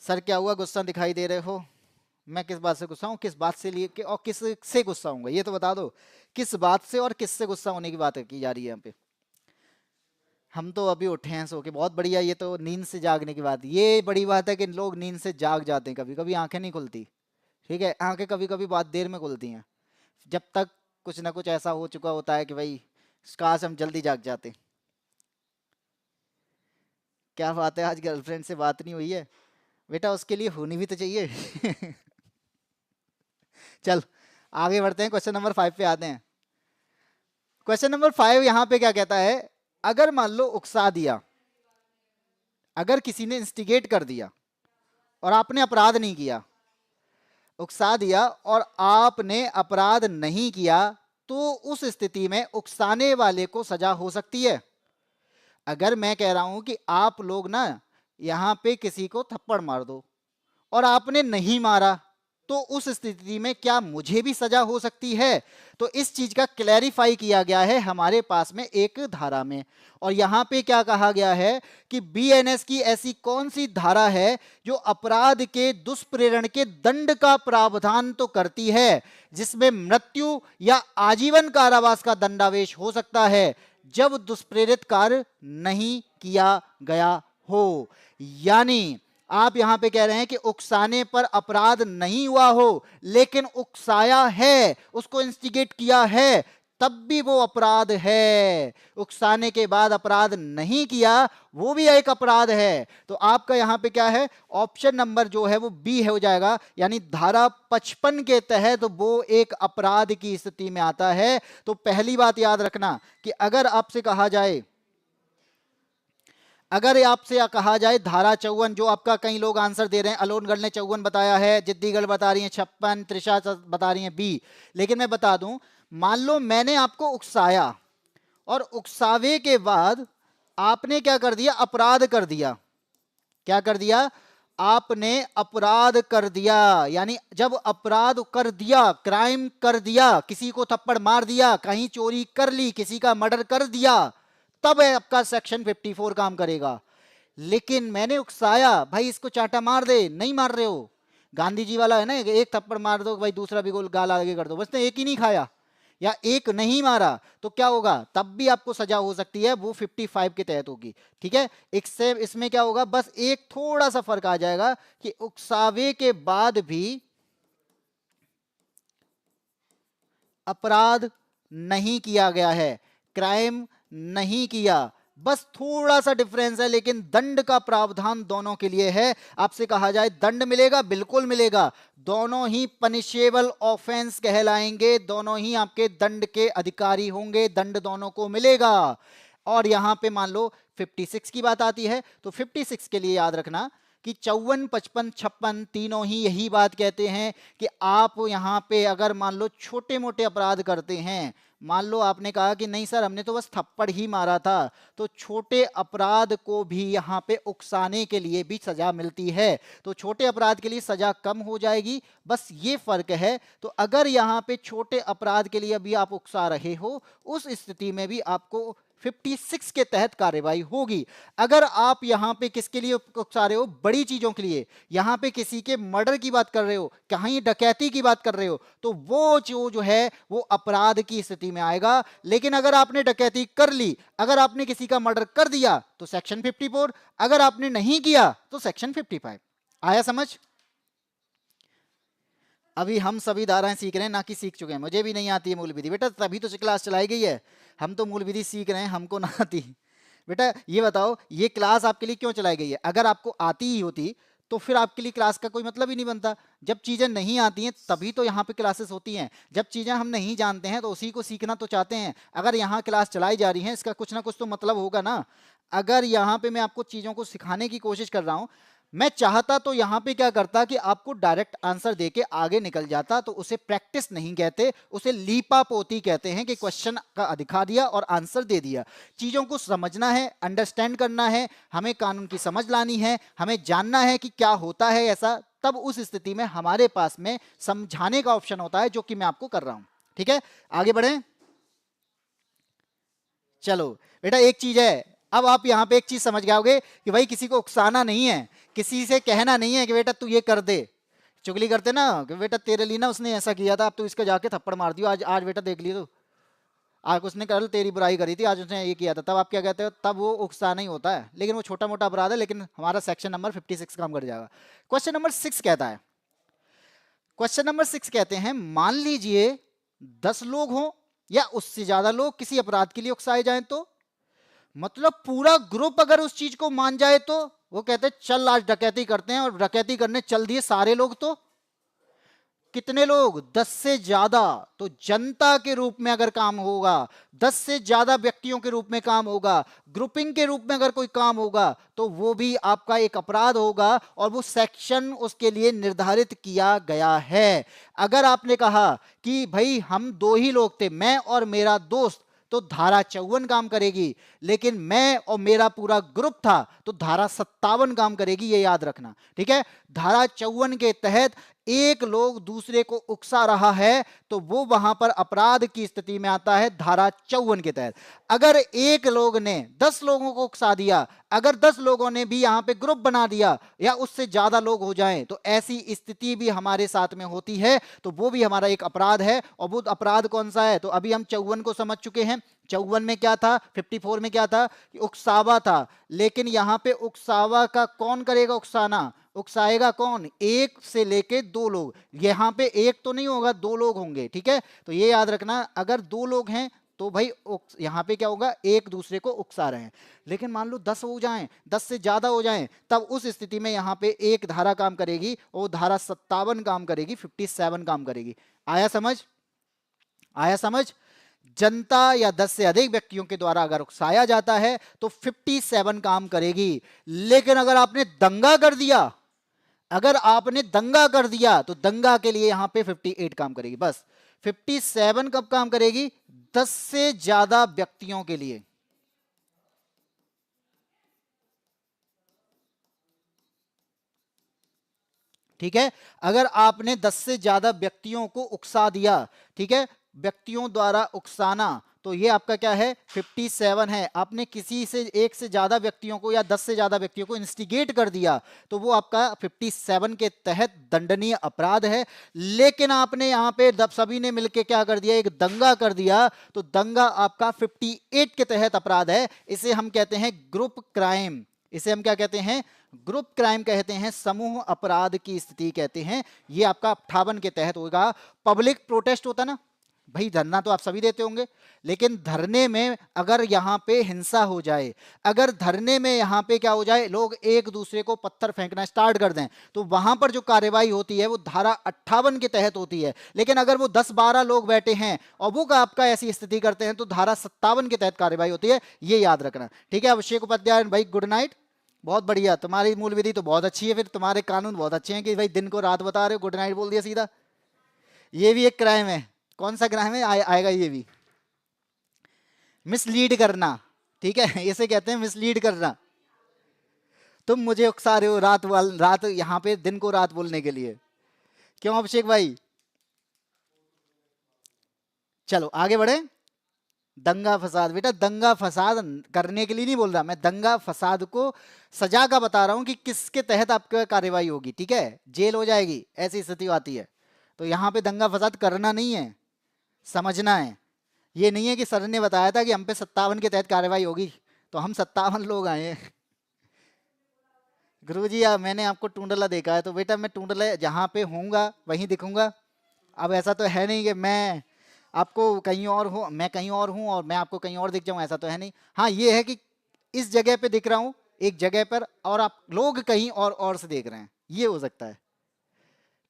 S1: सर क्या हुआ, गुस्सा दिखाई दे रहे हो? मैं किस बात से गुस्सा हूं, किस बात से लिए और किस से गुस्सा हूंगा, ये तो बता दो। किस बात से और किससे गुस्सा होने की बात की जा रही है यहाँ पे? हम तो अभी उठे हैं सो के, बहुत बढ़िया। ये तो नींद से जागने की बात, ये बड़ी बात है कि लोग नींद से जाग जाते हैं, कभी कभी आंखें नहीं खुलती। ठीक है, आंखें कभी कभी बहुत देर में खुलती हैं, जब तक कुछ ना कुछ ऐसा हो चुका होता है कि भाई काश हम जल्दी जाग जाते। क्या बात है, आज गर्लफ्रेंड से बात नहीं हुई है? बेटा उसके लिए होनी भी तो चाहिए। चल आगे बढ़ते हैं, क्वेश्चन नंबर 5 पे आते हैं। क्वेश्चन नंबर 5 यहां पे क्या कहता है, अगर मान लो उकसा दिया, अगर किसी ने इंस्टिगेट कर दिया और आपने अपराध नहीं किया, उकसा दिया और आपने अपराध नहीं किया, तो उस स्थिति में उकसाने वाले को सजा हो सकती है। अगर मैं कह रहा हूं कि आप लोग ना यहां पे किसी को थप्पड़ मार दो और आपने नहीं मारा, तो उस स्थिति में क्या मुझे भी सजा हो सकती है? तो इस चीज का क्लैरिफाई किया गया है हमारे पास में एक धारा में। और यहां पे क्या कहा गया है कि बीएनएस की ऐसी कौन सी धारा है जो अपराध के दुष्प्रेरण के दंड का प्रावधान तो करती है, जिसमें मृत्यु या आजीवन कारावास का दंडावेश हो सकता है, जब दुष्प्रेरित कार्य नहीं किया गया हो। यानी आप यहां पे कह रहे हैं कि उकसाने पर अपराध नहीं हुआ हो, लेकिन उकसाया है, उसको इंस्टिगेट किया है, तब भी वो अपराध है। उकसाने के बाद अपराध नहीं किया, वो भी एक अपराध है। तो आपका यहां पे क्या है, ऑप्शन नंबर जो है वो बी हो जाएगा, यानी धारा 55 के तहत वो एक अपराध की स्थिति में आता है। तो पहली बात याद रखना कि अगर आपसे कहा जाए, अगर आपसे कहा जाए धारा 54, जो आपका कई लोग आंसर दे रहे हैं, अलोनगढ़ ने 54 बताया है, जिद्दीगढ़ बता रही है 56, त्रिशा बता रही है बी। लेकिन मैं बता दूं, मान लो मैंने आपको उकसाया और उकसावे के बाद आपने क्या कर दिया, अपराध कर दिया। क्या कर दिया? आपने अपराध कर दिया। यानी जब अपराध कर दिया, क्राइम कर दिया, किसी को थप्पड़ मार दिया, कहीं चोरी कर ली, किसी का मर्डर कर दिया, तब आपका सेक्शन 54 काम करेगा। लेकिन मैंने उकसाया, भाई इसको चाटा मार दे, नहीं मार रहे हो, गांधी जी वाला है ना, एक थप्पड़ मार दो भाई दूसरा भी गोल गाल आगे कर दो, बस ने एक ही नहीं खाया या एक नहीं मारा, तो क्या होगा, तब भी आपको सजा हो सकती है, वो 55 के तहत होगी। ठीक है, इससे इसमें क्या होगा, बस एक थोड़ा सा फर्क आ जाएगा कि उकसावे के बाद भी अपराध नहीं किया गया है, क्राइम नहीं किया, बस थोड़ा सा डिफरेंस है, लेकिन दंड का प्रावधान दोनों के लिए है। आपसे कहा जाए दंड मिलेगा, बिल्कुल मिलेगा, दोनों ही पनिशेबल ऑफेंस कहलाएंगे, दोनों ही आपके दंड के अधिकारी होंगे, दंड दोनों को मिलेगा। और यहां पे मान लो 56 की बात आती है, तो 56 के लिए याद रखना कि 54, 55, 56 तीनों ही यही बात कहते हैं कि आप यहां पे अगर मान लो छोटे मोटे अपराध करते हैं, मान लो आपने कहा कि नहीं सर हमने तो बस थप्पड़ ही मारा था, तो छोटे अपराध को भी यहाँ पे उकसाने के लिए भी सजा मिलती है। तो छोटे अपराध के लिए सजा कम हो जाएगी, बस ये फर्क है। तो अगर यहाँ पे छोटे अपराध के लिए अभी आप उकसा रहे हो, उस स्थिति में भी आपको 56 के तहत कार्यवाही होगी। अगर आप यहां पे किसके लिए उकसा रहे हो, बड़ी चीजों के लिए, यहां पे किसी के मर्डर की बात कर रहे हो, कहीं डकैती की बात कर रहे हो, तो वो जो है वो अपराध की स्थिति में आएगा। लेकिन अगर आपने डकैती कर ली, अगर आपने किसी का मर्डर कर दिया तो सेक्शन 54, अगर आपने नहीं किया तो सेक्शन 55। आया समझ? अभी हम सभी धाराएं सीख रहे हैं, ना कि सीख चुके हैं। मुझे भी नहीं आती है मूल विधि बेटा, तभी तो क्लास चलाई गई है। हम तो मूल विधि सीख रहे हैं, हमको ना आती। बेटा ये बताओ, ये क्लास आपके लिए क्यों चलाई गई है? अगर आपको आती ही होती तो फिर आपके लिए क्लास का कोई मतलब ही नहीं बनता। जब चीजें नहीं आती हैं तभी तो यहाँ पे क्लासेस होती हैं। जब चीजें हम नहीं जानते हैं तो उसी को सीखना तो चाहते हैं। अगर यहाँ क्लास चलाई जा रही है, इसका कुछ ना कुछ तो मतलब होगा ना। अगर यहाँ पे मैं आपको चीजों को सिखाने की कोशिश कर रहा हूँ, मैं चाहता तो यहां पे क्या करता कि आपको डायरेक्ट आंसर देके आगे निकल जाता, तो उसे प्रैक्टिस नहीं कहते, उसे लीपा पोती कहते हैं कि क्वेश्चन का दिखा दिया और आंसर दे दिया। चीजों को समझना है, अंडरस्टैंड करना है, हमें कानून की समझ लानी है, हमें जानना है कि क्या होता है ऐसा, तब उस स्थिति में हमारे पास में समझाने का ऑप्शन होता है, जो कि मैं आपको कर रहा हूं। ठीक है, आगे बढ़े। चलो बेटा, एक चीज है, अब आप यहां पे एक चीज समझ गए कि भाई किसी को उकसाना नहीं है, किसी से कहना नहीं है कि बेटा तू ये कर दे। चुगली करते ना कि बेटा तेरे लिए ना उसने ऐसा किया था, अब तू इसका जाके थप्पड़ मार दियो, आज आज बेटा देख लियो तो, आज उसने कल तेरी बुराई करी थी, आज उसने ये किया था, तब आप क्या कहते हो? तब वो उकसाना ही होता है। लेकिन वो छोटा मोटा अपराध है, लेकिन हमारा सेक्शन नंबर 56 काम कर जाएगा। क्वेश्चन नंबर 6 कहता है, क्वेश्चन नंबर 6 कहते हैं, मान लीजिए 10 लोग हों या उससे ज्यादा लोग किसी अपराध के लिए उकसाए जाएं, तो मतलब पूरा ग्रुप अगर उस चीज को मान जाए तो वो कहते हैं चल आज डकैती करते हैं, और डकैती करने चल दिए सारे लोग। तो कितने लोग? 10 से ज्यादा। तो जनता के रूप में अगर काम होगा, 10 से ज्यादा व्यक्तियों के रूप में काम होगा, ग्रुपिंग के रूप में अगर कोई काम होगा, तो वो भी आपका एक अपराध होगा, और वो सेक्शन उसके लिए निर्धारित किया गया है। अगर आपने कहा कि भाई हम दो ही लोग थे, मैं और मेरा दोस्त, तो धारा 54 काम करेगी। लेकिन मैं और मेरा पूरा ग्रुप था तो धारा 57 काम करेगी, ये याद रखना। ठीक है, धारा 54 के तहत एक लोग दूसरे को उकसा रहा है तो वो वहां पर अपराध की स्थिति में आता है, धारा 54 के तहत। अगर एक लोग ने 10 लोगों को उकसा दिया, अगर 10 लोगों ने भी यहां पे ग्रुप बना दिया या उससे ज्यादा लोग हो जाएं, तो ऐसी स्थिति भी हमारे साथ में होती है, तो वो भी हमारा एक अपराध है। और वो अपराध कौन सा है? तो अभी हम 54 को समझ चुके हैं। 54 में क्या था, 54 में क्या था कि उकसावा था। लेकिन यहां पे उकसावा का कौन करेगा? उकसाना उकसाएगा कौन? एक से लेके दो लोग। यहां पे एक तो नहीं होगा, दो लोग होंगे। ठीक है, तो ये याद रखना, अगर दो लोग हैं तो भाई यहां पे क्या होगा? एक दूसरे को उकसा रहे हैं। लेकिन मान लो 10 हो जाएं, 10 से ज्यादा हो जाएं, तब उस स्थिति में यहां पे एक धारा काम करेगी, और धारा 57 काम करेगी, 57 काम करेगी। आया समझ? आया समझ? जनता या 10 से अधिक व्यक्तियों के द्वारा अगर उकसाया जाता है तो 57 काम करेगी। लेकिन अगर आपने दंगा कर दिया, अगर आपने दंगा कर दिया, तो दंगा के लिए यहां पे 58 काम करेगी। बस 57 कब काम करेगी? 10 से ज्यादा व्यक्तियों के लिए। ठीक है, अगर आपने 10 से ज्यादा व्यक्तियों को उकसा दिया, ठीक है, व्यक्तियों द्वारा उकसाना, तो ये आपका क्या है? 57 है। आपने किसी से एक से ज्यादा व्यक्तियों को या 10 से ज्यादा व्यक्तियों को इंस्टिगेट कर दिया, तो वो आपका 57 के तहत दंडनीय अपराध है। लेकिन आपने यहां पे सभी ने मिलकर क्या कर दिया? एक दंगा कर दिया, तो दंगा आपका 58 के तहत अपराध है। इसे हम कहते हैं ग्रुप क्राइम। इसे हम क्या कहते हैं? ग्रुप क्राइम कहते हैं, समूह अपराध की स्थिति कहते हैं। ये आपका 58 के तहत होगा। पब्लिक प्रोटेस्ट होता ना भाई, धरना तो आप सभी देते होंगे, लेकिन धरने में अगर यहां पे हिंसा हो जाए, अगर धरने में यहां पे क्या हो जाए, लोग एक दूसरे को पत्थर फेंकना स्टार्ट कर दें, तो वहां पर जो कार्रवाई होती है वो धारा 58 के तहत होती है। लेकिन अगर वो 10-12 लोग बैठे हैं और वो आपका ऐसी स्थिति करते हैं, तो धारा 57 के तहत कार्रवाई होती है। ये याद रखना। ठीक है, अभिषेक उपाध्याय भाई, गुड नाइट। बहुत बढ़िया, तुम्हारी मूल विधि तो बहुत अच्छी है, फिर तुम्हारे कानून बहुत अच्छे हैं कि भाई दिन को रात बता रहे हो, गुड नाइट बोल दिया सीधा। ये भी एक क्राइम है। कौन सा क्राइम है? आएगा ये भी, मिसलीड करना। ठीक है, इसे कहते हैं मिसलीड करना। तुम मुझे उकसा रहे हो रात यहां पे दिन को रात बोलने के लिए। क्यों अभिषेक भाई? चलो आगे बढ़े। दंगा फसाद, बेटा दंगा फसाद करने के लिए नहीं बोल रहा मैं, दंगा फसाद को सजा का बता रहा हूं कि किसके तहत आपकी कार्रवाई होगी, ठीक है, जेल हो जाएगी, ऐसी स्थिति आती है। तो यहाँ पे दंगा फसाद करना नहीं है, समझना है। ये नहीं है कि सर ने बताया था कि हम पे 57 के तहत कार्रवाई होगी तो हम 57 लोग आए हैं। गुरुजी मैंने आपको टूंडला देखा है, तो बेटा मैं टूंडला जहाँ पे होऊंगा वहीं दिखूंगा। अब ऐसा तो है नहीं कि मैं आपको कहीं और हूँ, मैं कहीं और हूँ और मैं आपको कहीं और दिख जाऊँ, ऐसा तो है नहीं। हाँ ये है कि इस जगह पे दिख रहा हूँ एक जगह पर और आप लोग कहीं और से देख रहे हैं, ये हो सकता है।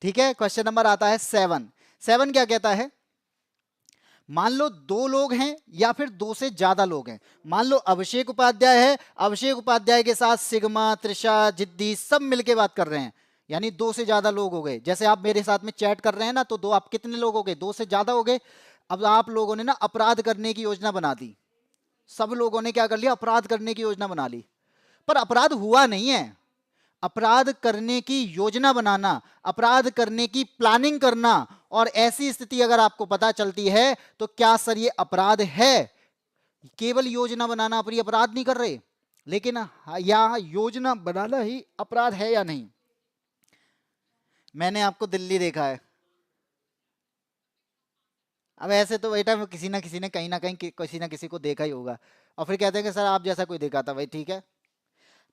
S1: ठीक है, क्वेश्चन नंबर आता है 7। 7 क्या कहता है, मान लो दो लोग हैं या फिर दो से ज्यादा लोग हैं। मान लो अभिषेक उपाध्याय है, अभिषेक उपाध्याय के साथ सिग्मा, त्रिषा, जिद्दी सब मिलके बात कर रहे हैं, यानी दो से ज्यादा लोग हो गए। जैसे आप मेरे साथ में चैट कर रहे हैं ना, तो दो, आप कितने लोग हो गए, दो से ज्यादा हो गए। अब आप लोगों ने ना अपराध करने की योजना बना दी, सब लोगों ने क्या कर लिया, अपराध करने की योजना बना ली, पर अपराध हुआ नहीं है। अपराध करने की योजना बनाना, अपराध करने की प्लानिंग करना, और ऐसी स्थिति अगर आपको पता चलती है तो क्या सर ये अपराध है? केवल योजना बनाना पर अपराध नहीं कर रहे, लेकिन यह योजना बनाना ही अपराध है या नहीं? मैंने आपको दिल्ली देखा है। अब ऐसे तो बेटा किसी ना किसी ने कहीं ना कहीं किसी ना किसी को देखा ही होगा, और फिर कहते हैं कि सर आप जैसा कोई देखा था। भाई ठीक है,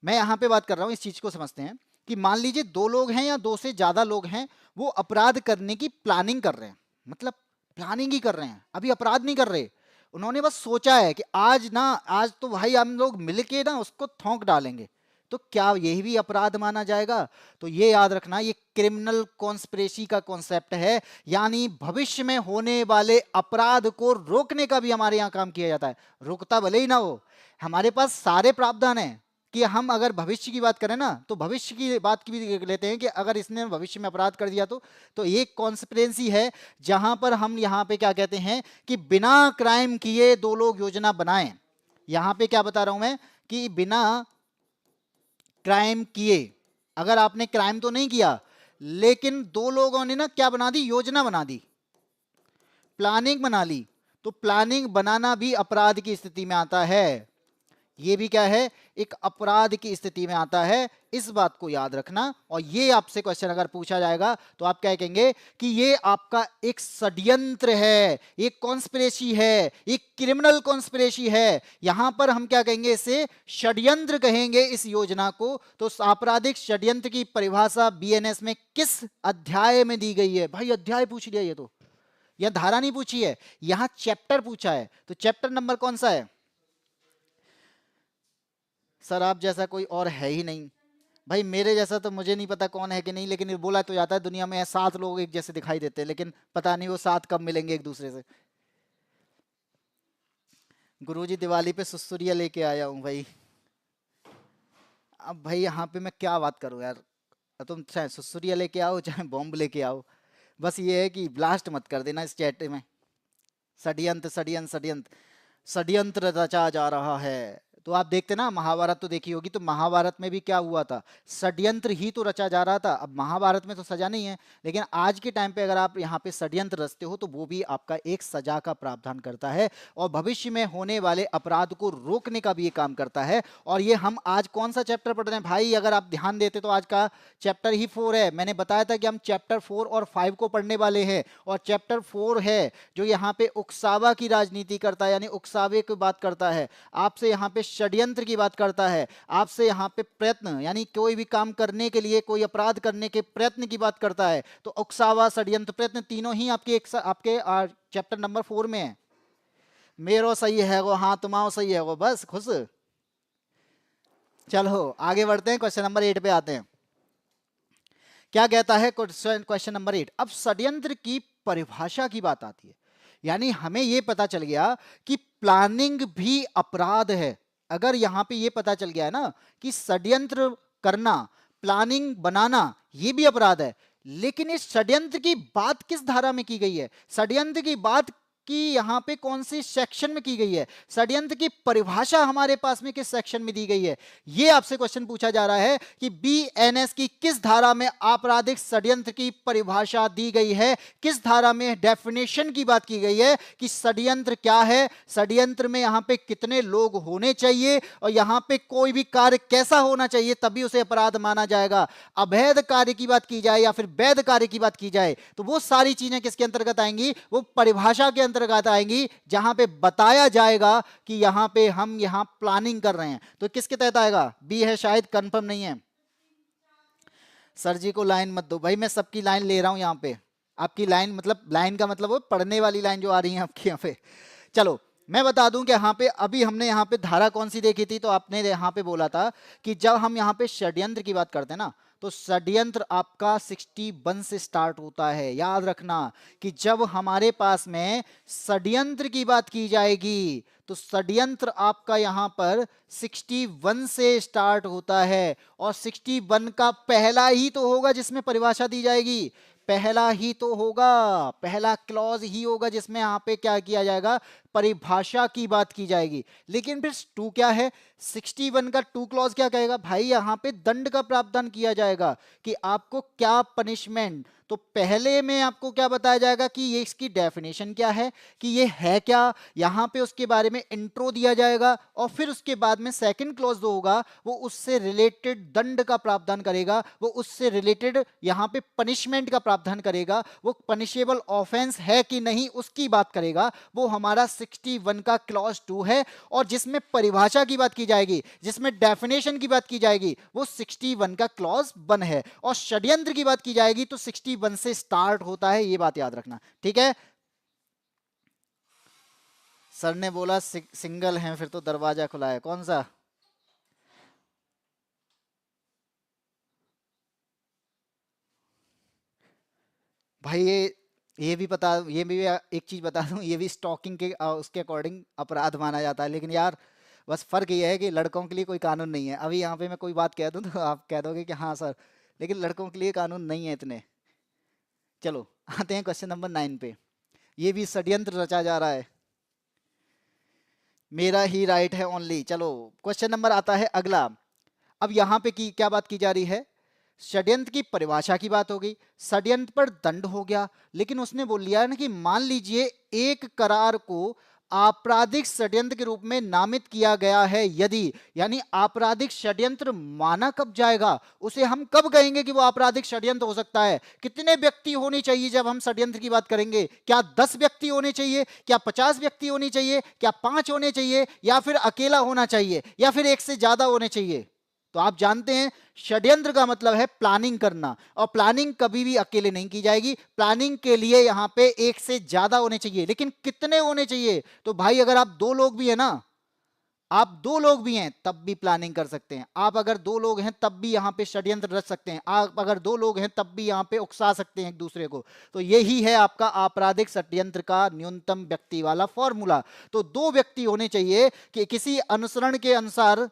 S1: मैं यहाँ पे बात कर रहा हूँ, इस चीज को समझते हैं कि मान लीजिए दो लोग हैं या दो से ज्यादा लोग हैं, वो अपराध करने की प्लानिंग कर रहे हैं, मतलब प्लानिंग ही कर रहे हैं, अभी अपराध नहीं कर रहे। उन्होंने बस सोचा है कि आज ना, आज तो भाई हम लोग मिलके ना उसको थोंक डालेंगे, तो क्या यही भी अपराध माना जाएगा? तो ये याद रखना, ये क्रिमिनल कॉन्स्पिरेसी का कॉन्सेप्ट है, यानी भविष्य में होने वाले अपराध को रोकने का भी हमारे यहाँ काम किया जाता है। रुकता भले ही ना हो, हमारे पास सारे प्रावधान हैं कि हम अगर भविष्य की बात करें ना, तो भविष्य की बात की भी लेते हैं कि अगर इसने भविष्य में अपराध कर दिया तो एक कॉन्स्पिरेसी है जहां पर हम यहाँ पे क्या कहते हैं कि बिना क्राइम किए दो लोग योजना बनाएं। यहां पे क्या बता रहा हूं मैं कि बिना क्राइम किए, अगर आपने क्राइम तो नहीं किया, लेकिन दो लोगों ने ना क्या बना दी, योजना बना दी, प्लानिंग बना ली, तो प्लानिंग बनाना भी अपराध की स्थिति में आता है। ये भी क्या है, एक अपराध की स्थिति में आता है, इस बात को याद रखना। और ये आपसे क्वेश्चन अगर पूछा जाएगा तो आप क्या कहेंगे कि ये आपका एक षड्यंत्र है, एक कॉन्स्पिरेसी है, एक क्रिमिनल कॉन्स्पिरेसी है। यहां पर हम क्या कहेंगे, इसे षड्यंत्र कहेंगे इस योजना को। तो आपराधिक षड्यंत्र की परिभाषा बीएनएस में किस अध्याय में दी गई है? भाई अध्याय पूछ लिया, ये तो यह धारा नहीं पूछी है, यहां चैप्टर पूछा है। तो चैप्टर नंबर कौन सा है? सर आप जैसा कोई और है ही नहीं। भाई मेरे जैसा तो मुझे नहीं पता कौन है कि नहीं, लेकिन ये बोला तो जाता है दुनिया में 7 लोग एक जैसे दिखाई देते हैं, लेकिन पता नहीं वो 7 कब मिलेंगे एक दूसरे से। गुरुजी दिवाली पे सुसुरिया लेके आया हूँ भाई। अब भाई यहाँ पे मैं क्या बात करूँ यार, तुम चाहे सुसुरिया लेके आओ चाहे बॉम्ब लेके आओ, बस ये है कि ब्लास्ट मत कर देना इस चैट में। षड्यंत्र षड्यंत्र षड्यंत्र षड्यंत्र रचा जा रहा है। तो आप देखते ना, महाभारत तो देखी होगी, तो महाभारत में भी क्या हुआ था, षड्यंत्र ही तो रचा जा रहा था। अब महाभारत में तो सजा नहीं है, लेकिन आज के टाइम पे अगर आप यहाँ पे षड्यंत्र रचते हो तो वो भी आपका एक सजा का प्रावधान करता है, और भविष्य में होने वाले अपराध को रोकने का भी ये काम करता है। और ये हम आज कौन सा चैप्टर पढ़ रहे हैं भाई, अगर आप ध्यान देते तो आज का चैप्टर ही 4 है। मैंने बताया था कि हम चैप्टर 4 और 5 को पढ़ने वाले हैं, और चैप्टर 4 है जो यहाँ पे उकसावा की राजनीति करता है, यानी उकसावे की बात करता है, आपसे यहाँ पे षड्यंत्र की बात करता है, आपसे यहाँ पे प्रयत्न, यानी कोई भी काम करने के लिए, कोई अपराध करने के प्रयत्न की बात करता है। तो उकसावा, षड्यंत्र, प्रयत्न तीनों ही आपके चैप्टर नंबर 4 में है। मेरो सही है वो, हाँ तुम्हारा सही है वो, बस खुश। चलो आगे बढ़ते हैं, क्वेश्चन नंबर 8 पे आते हैं। क्या कहता है क्वेश्चन नंबर 8? अब षड्यंत्र की परिभाषा की बात आती है, यानी हमें यह पता चल गया कि प्लानिंग भी अपराध है। अगर यहां पे ये पता चल गया है ना कि षड्यंत्र करना, प्लानिंग बनाना ये भी अपराध है, लेकिन इस षड्यंत्र की बात किस धारा में की गई है? षड्यंत्र की बात की यहाँ पे कौन सी सेक्शन में की गई है, षड्यंत्र की परिभाषा हमारे पास में किस सेक्शन में दी गई है, ये आपसे क्वेश्चन पूछा जा रहा है कि बीएनएस की किस धारा में आपराधिक षड्यंत्र की परिभाषा दी गई है, किस धारा में डेफिनेशन की बात की गई है कि षड्यंत्र क्या है, षड्यंत्र में यहाँ पे कितने लोग होने चाहिए और यहाँ पे कोई भी कार्य कैसा होना चाहिए तभी उसे अपराध माना जाएगा। अवैध कार्य की बात की जाए या फिर वैध कार्य की बात की जाए तो वो सारी चीजें किसके अंतर्गत आएंगी, वो परिभाषा के अंतर्गत आएंगी, जहां पे बताया जाएगा कि यहां पे हम यहां प्लानिंग कर रहे हैं। तो किसके तहत आएगा, बी है शायद, कंफर्म नहीं है। सर जी को लाइन मत दो भाई, मैं सबकी लाइन ले रहा हूं यहां पे। आपकी लाइन मतलब, लाइन का मतलब वो पढ़ने वाली लाइन जो आ रही है आपकी यहाँ पे। चलो मैं बता दूं कि यहाँ पे अभी हमने यहाँ पे धारा कौन सी देखी थी, तो आपने यहाँ पे बोला था कि जब हम यहाँ पे षड्यंत्र की बात करते हैं ना, तो षड्यंत्र आपका 61 से स्टार्ट होता है। याद रखना कि जब हमारे पास में षड्यंत्र की बात की जाएगी तो षड्यंत्र आपका यहाँ पर 61 से स्टार्ट होता है, और 61 का पहला ही तो होगा जिसमें परिभाषा दी जाएगी, पहला ही तो होगा, पहला क्लॉज ही होगा जिसमें यहाँ पे क्या किया जाएगा, परिभाषा की बात की जाएगी। लेकिन फिर टू क्या है, 61 का टू क्लॉज क्या कहेगा भाई, यहाँ पे दंड का प्रावधान किया जाएगा कि आपको क्या पनिशमेंट। तो पहले में आपको क्या बताया जाएगा कि ये इसकी डेफिनेशन क्या है, कि ये है क्या, यहाँ पे उसके बारे में इंट्रो दिया जाएगा, और फिर उसके बाद में सेकंड क्लॉज जो होगा वो उससे रिलेटेड दंड का प्रावधान करेगा, वो उससे रिलेटेड यहाँ पे पनिशमेंट का प्रावधान करेगा, वो पनिशेबल ऑफेंस है कि नहीं उसकी बात करेगा। वो हमारा 61 का क्लॉज 2 है, और जिसमें परिभाषा की बात की जाएगी, जिसमें डेफिनेशन की बात की जाएगी, वो 61 का क्लॉज 1 है। और षड्यंत्र की बात की जाएगी तो 61 से स्टार्ट होता है, ये बात याद रखना, ठीक है। सर ने बोला सिंगल है, फिर तो दरवाजा खुला है, कौन सा? भाई ये भी पता, ये भी एक चीज बता दूं, ये भी स्टॉकिंग के उसके अकॉर्डिंग अपराध माना जाता है। लेकिन यार बस फर्क ये है कि लड़कों के लिए कोई कानून नहीं है। अभी यहाँ पे मैं कोई बात कह दूं तो आप कह दोगे कि हाँ सर, लेकिन लड़कों के लिए कानून नहीं है इतने। चलो आते हैं क्वेश्चन नंबर 9 पे। ये भी षड्यंत्र रचा जा रहा है, मेरा ही राइट है ओनली। चलो क्वेश्चन नंबर आता है अगला। अब यहाँ पे की क्या बात की जा रही है, षड्यंत्र की परिभाषा की बात हो गई, षड्यंत्र पर दंड हो गया। लेकिन उसने बोल लिया ना कि मान लीजिए एक करार को आपराधिक षड्यंत्र के रूप में नामित किया गया है यदि, यानी आपराधिक षड्यंत्र माना कब जाएगा, उसे हम कब कहेंगे कि वो आपराधिक षड्यंत्र हो सकता है। कितने व्यक्ति होने चाहिए जब हम षड्यंत्र की बात करेंगे, क्या 10 व्यक्ति होने चाहिए, क्या 50 व्यक्ति होने चाहिए, क्या 5 होने चाहिए, या फिर अकेला होना चाहिए, या फिर एक से ज्यादा होने चाहिए। तो आप जानते हैं षड्यंत्र का मतलब है प्लानिंग करना, और प्लानिंग कभी भी अकेले नहीं की जाएगी, प्लानिंग के लिए यहां पे एक से ज्यादा होने चाहिए। लेकिन कितने होने चाहिए, तो भाई अगर आप 2 लोग भी हैं ना, आप 2 लोग भी हैं तब भी प्लानिंग कर सकते हैं, आप अगर 2 लोग हैं तब भी यहां पे षड्यंत्र रच सकते हैं, आप अगर 2 लोग हैं तब भी यहां पे उकसा सकते हैं एक दूसरे को। तो यही है आपका आपराधिक षड्यंत्र का न्यूनतम व्यक्ति वाला फॉर्मूला। तो 2 व्यक्ति होने चाहिए कि किसी अनुसरण के अनुसार,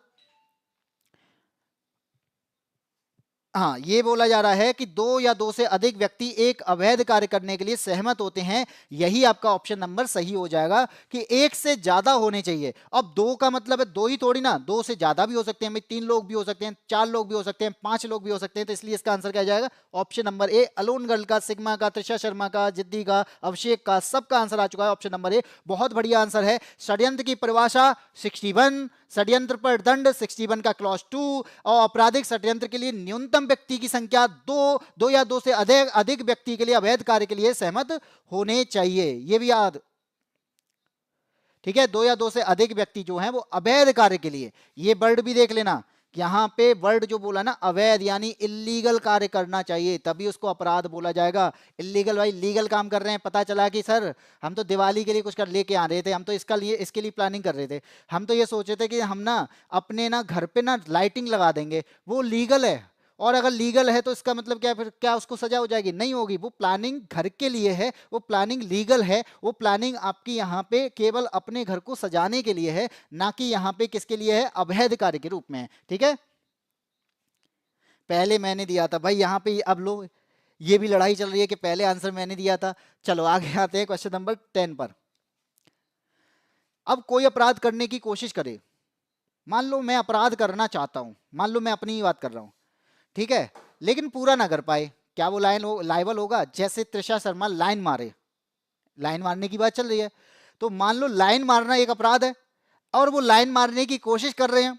S1: हाँ ये बोला जा रहा है कि 2 या 2 से अधिक व्यक्ति एक अवैध कार्य करने के लिए सहमत होते हैं। यही आपका ऑप्शन नंबर सही हो जाएगा कि एक से ज्यादा होने चाहिए। अब 2 का मतलब है 2 ही थोड़ी ना, 2 से ज्यादा भी हो सकते हैं, 3 लोग भी हो सकते हैं, 4 लोग भी हो सकते हैं, 5 लोग भी हो सकते हैं। तो इसलिए इसका आंसर क्या जाएगा, option number A. Alone girl का, सिग्मा का, त्रिशा शर्मा का, जिद्दी का, अभिषेक का, सबका आंसर आ चुका है ऑप्शन नंबर ए। बहुत बढ़िया आंसर है। षड्यंत्र की परिभाषा 61, षड्यंत्र पर दंड 61 का क्लॉज 2, और आपराधिक षड्यंत्र के लिए न्यूनतम व्यक्ति की संख्या 2 या 2 से अधिक व्यक्ति के लिए अवैध कार्य के लिए सहमत होने चाहिए, ये भी याद, ठीक है। 2 या 2 से अधिक व्यक्ति जो हैं वो अवैध कार्य के लिए, ये वर्ड भी देख लेना, यहां पे वर्ड जो बोला ना अवैध, यानी इल्लीगल कार्य करना चाहिए तभी उसको अपराध बोला जाएगा। इल्लीगल भाई लीगल काम कर रहे हैं, पता चला कि सर हम तो दिवाली के लिए कुछ कर लेके आ रहे थे, हम तो इसके लिए प्लानिंग कर रहे थे, हम तो ये सोचे थे कि हम ना अपने ना घर पे ना लाइटिंग लगा देंगे, वो लीगल है। और अगर लीगल है तो इसका मतलब क्या, फिर क्या उसको सजा हो जाएगी? नहीं होगी। वो प्लानिंग घर के लिए है, वो प्लानिंग लीगल है, वो प्लानिंग आपकी यहाँ पे केवल अपने घर को सजाने के लिए है, ना कि यहाँ पे किसके लिए है, अवैध कार्य के रूप में है, ठीक है। पहले मैंने दिया था भाई, यहाँ पे अब लोग ये भी लड़ाई चल रही है कि पहले आंसर मैंने दिया था। चलो आगे आते हैं क्वेश्चन नंबर 10 पर। अब कोई अपराध करने की कोशिश करे, मान लो मैं अपराध करना चाहता हूं, मान लो मैं अपनी ही बात कर रहा हूं, ठीक है, लेकिन पूरा ना कर पाए, क्या वो लायबल होगा? जैसे त्रिशा शर्मा लाइन मारे, लाइन मारने की बात चल रही है, तो मान लो लाइन मारना एक अपराध है और वो लाइन मारने की कोशिश कर रहे हैं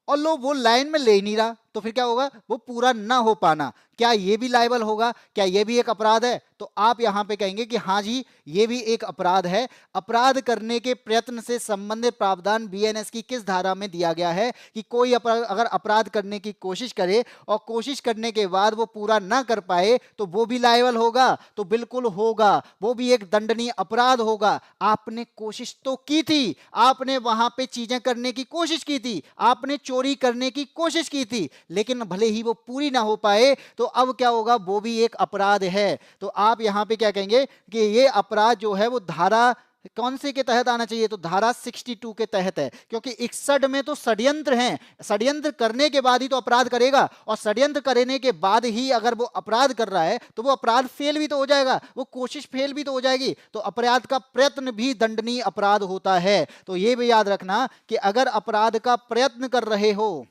S1: और लो वो लाइन में ले ही नहीं रहा, तो फिर क्या होगा? वो पूरा ना हो पाना, क्या ये भी लायबल होगा? क्या ये भी एक अपराध है? तो आप यहां पे कहेंगे कि हाँ जी, ये भी एक अपराध है। अपराध करने के प्रयत्न से संबंधित प्रावधान बीएनएस की किस धारा में दिया गया है कि कोई अगर अपराध करने की कोशिश करे और कोशिश करने के बाद वो पूरा ना कर पाए तो वो भी लायबल होगा? तो बिल्कुल होगा, वो भी एक दंडनीय अपराध होगा। आपने कोशिश तो की थी, आपने वहां पे चीजें करने की कोशिश की थी, आपने चोरी करने की कोशिश की थी, लेकिन भले ही वो पूरी ना हो पाए तो अब क्या होगा? वो भी एक अपराध है। तो आप यहां पे क्या कहेंगे कि ये अपराध जो है वो धारा कौन से के तहत आना चाहिए? तो धारा 62 के तहत है, क्योंकि 61 में तो षड्यंत्र है, षड्यंत्र करने के बाद ही तो अपराध करेगा, और षड्यंत्र करने के बाद ही अगर वो अपराध कर रहा है तो वो अपराध फेल भी तो हो जाएगा, वो कोशिश फेल भी तो हो जाएगी, तो अपराध का प्रयत्न भी दंडनीय अपराध होता है। तो ये भी याद रखना कि अगर अपराध का प्रयत्न कर रहे हो,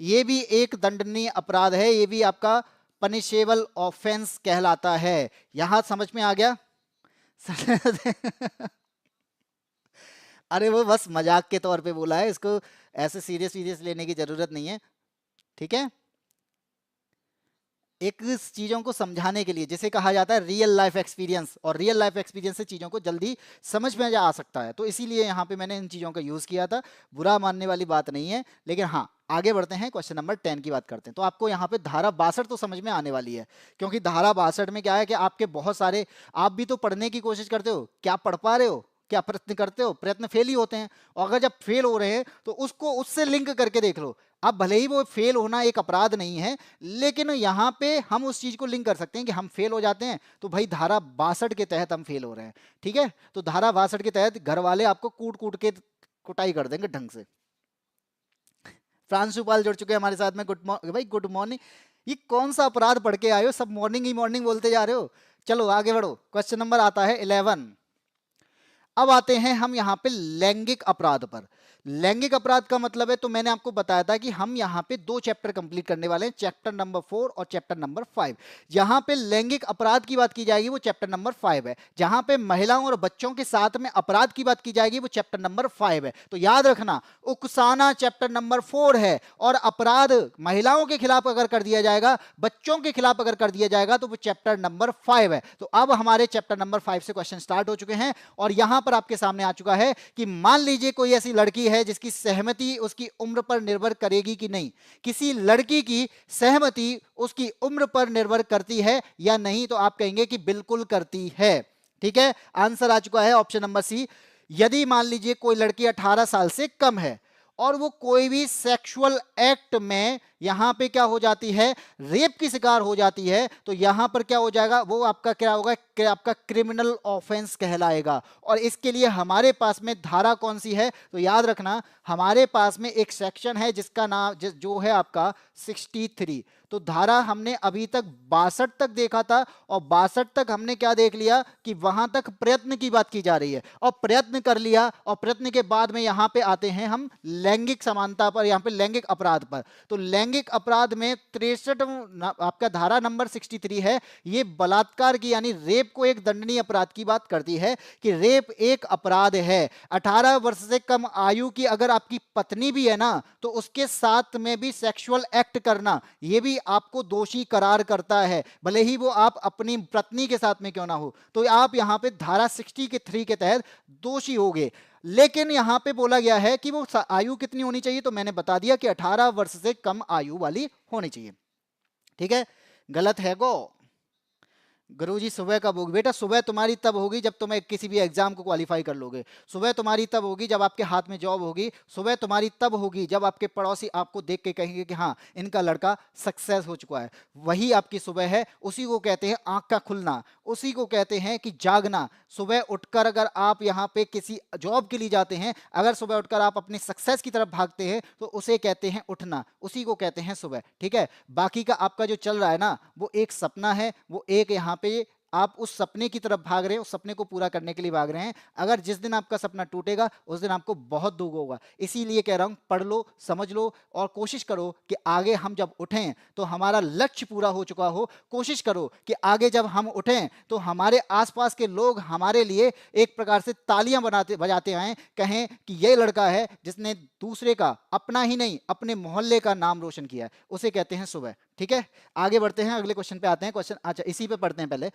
S1: ये भी एक दंडनीय अपराध है, ये भी आपका पनिशेबल ऑफेंस कहलाता है। यहां समझ में आ गया? अरे वो बस मजाक के तौर पे बोला है, इसको ऐसे सीरियस सीरियस लेने की जरूरत नहीं है, ठीक है? एक चीजों को समझाने के लिए, जिसे कहा जाता है रियल लाइफ एक्सपीरियंस, और रियल लाइफ एक्सपीरियंस से चीजों को जल्दी समझ में आ सकता है, तो इसीलिए यहाँ पे मैंने इन चीजों का यूज किया था। बुरा मानने वाली बात नहीं है, लेकिन हाँ, आगे बढ़ते हैं, क्वेश्चन नंबर 10 की बात करते हैं। तो आपको यहाँ पे धारा 62 तो समझ में आने वाली है, क्योंकि धारा 62 में क्या है कि आपके बहुत सारे, आप भी तो पढ़ने की कोशिश करते हो, क्या पढ़ पा रहे हो? क्या प्रयत्न करते हो? प्रयत्न फेल ही होते हैं, और अगर जब फेल हो रहे हैं तो उसको उससे लिंक करके देख लो। अब भले ही वो फेल होना एक अपराध नहीं है, लेकिन यहाँ पे हम उस चीज को लिंक कर सकते हैं कि हम फेल हो जाते हैं तो भाई धारा 62 के तहत हम फेल हो रहे हैं, ठीक है? तो धारा 62 के तहत घर वाले आपको कूट कूट के कुटाई कर देंगे ढंग से। फ्रांसुपाल जुड़ चुके हैं हमारे साथ में, गुड मॉर्निंग भाई, गुड मॉर्निंग। ये कौन सा अपराध पढ़ के आए हो? सब मॉर्निंग ही मॉर्निंग बोलते जा रहे हो। चलो आगे बढ़ो, क्वेश्चन नंबर आता है 11। अब आते हैं हम यहाँ पे लैंगिक अपराध पर। लैंगिक अपराध का मतलब है, तो मैंने आपको बताया था कि हम यहाँ पे 2 चैप्टर कंप्लीट करने वाले हैं, चैप्टर नंबर 4 और चैप्टर नंबर 5। जहां पे लैंगिक अपराध की बात की जाएगी वो चैप्टर नंबर 5 है, जहां पे महिलाओं और बच्चों के साथ में अपराध की बात की जाएगी वो चैप्टर नंबर 5 है। तो याद रखना, उकसाना चैप्टर नंबर 4 है, और अपराध महिलाओं के खिलाफ अगर कर दिया जाएगा, बच्चों के खिलाफ अगर कर दिया जाएगा तो वो चैप्टर नंबर 5 है। तो अब हमारे चैप्टर नंबर 5 से क्वेश्चन स्टार्ट हो चुके हैं, और यहां पर आपके सामने आ चुका है कि मान लीजिए कोई ऐसी लड़की है जिसकी सहमति उसकी उम्र पर निर्भर करेगी कि नहीं। किसी लड़की की सहमति उसकी उम्र पर निर्भर करती है या नहीं? तो आप कहेंगे कि बिल्कुल करती है, ठीक है? आंसर आ चुका है ऑप्शन नंबर सी। यदि मान लीजिए कोई लड़की 18 साल से कम है और वो कोई भी सेक्सुअल एक्ट में यहां पे क्या हो जाती है, रेप की शिकार हो जाती है, तो यहां पर क्या हो जाएगा, वो आपका क्या होगा, आपका क्रिमिनल ऑफेंस कहलाएगा। और इसके लिए हमारे पास में धारा कौन सी है? तो याद रखना, हमारे पास में एक सेक्शन है जिसका नाम जो है आपका 63। तो धारा हमने अभी तक 62 तक देखा था, और 62 तक हमने क्या देख लिया कि वहां तक प्रयत्न की बात की जा रही है, और प्रयत्न कर लिया, और प्रयत्न के बाद में यहां पे आते हैं हम लैंगिक समानता पर, यहां पे लैंगिक अपराध पर। तो लैंगिक अपराध में 63 आपका धारा नंबर 63 है, ये बलात्कार की यानी रेप को एक दंडनीय अपराध की बात करती है कि रेप एक अपराध है। 18 वर्ष से कम आयु की अगर आपकी पत्नी भी है ना, तो उसके साथ में भी सेक्सुअल एक्ट करना, ये भी आपको दोषी करार करता है, भले ही वो आप अपनी पत्नी के साथ में क्यों ना हो। तो आप यहां पे धारा 63 के तहत दोषी होगे। लेकिन यहां पे बोला गया है कि वो आयु कितनी होनी चाहिए, तो मैंने बता दिया कि 18 वर्ष से कम आयु वाली होनी चाहिए, ठीक है? गलत है गो। गुरुजी सुबह कब होगी? बेटा सुबह तुम्हारी तब होगी जब तुम्हें किसी भी एग्जाम को क्वालिफाई कर लोगे। सुबह तुम्हारी तब होगी जब आपके हाथ में जॉब होगी। सुबह तुम्हारी तब होगी जब आपके पड़ोसी आपको देख के कहेंगे कि हाँ, इनका लड़का सक्सेस हो चुका है। वही आपकी सुबह है, उसी को कहते हैं आंख का खुलना, उसी को कहते हैं कि जागना। सुबह उठकर अगर आप यहाँ पे किसी जॉब के लिए जाते हैं, अगर सुबह उठकर आप अपनी सक्सेस की तरफ भागते हैं, तो उसे कहते हैं उठना, उसी को कहते हैं सुबह, ठीक है? बाकी का आपका जो चल रहा है ना, वो एक सपना है, वो एक यहाँ पे आप उस सपने की तरफ भाग रहे हैं, उस सपने को पूरा करने के लिए भाग रहे हैं। अगर जिस दिन आपका सपना टूटेगा उस दिन आपको बहुत दुख होगा। इसीलिए कह रहा हूं, पढ़ लो, समझ लो और कोशिश करो कि आगे हम जब उठें तो हमारा लक्ष्य पूरा हो चुका हो। कोशिश करो कि आगे जब हम उठें तो हमारे आसपास के लोग हमारे लिए एक प्रकार से तालियां बनाते बजाते आए, कहें कि ये लड़का है जिसने दूसरे का, अपना ही नहीं अपने मोहल्ले का नाम रोशन किया है। उसे कहते हैं सुबह। ठीक है, आगे बढ़ते हैं, अगले क्वेश्चन पे आते हैं। क्वेश्चन, अच्छा इसी पे पढ़ते हैं पहले।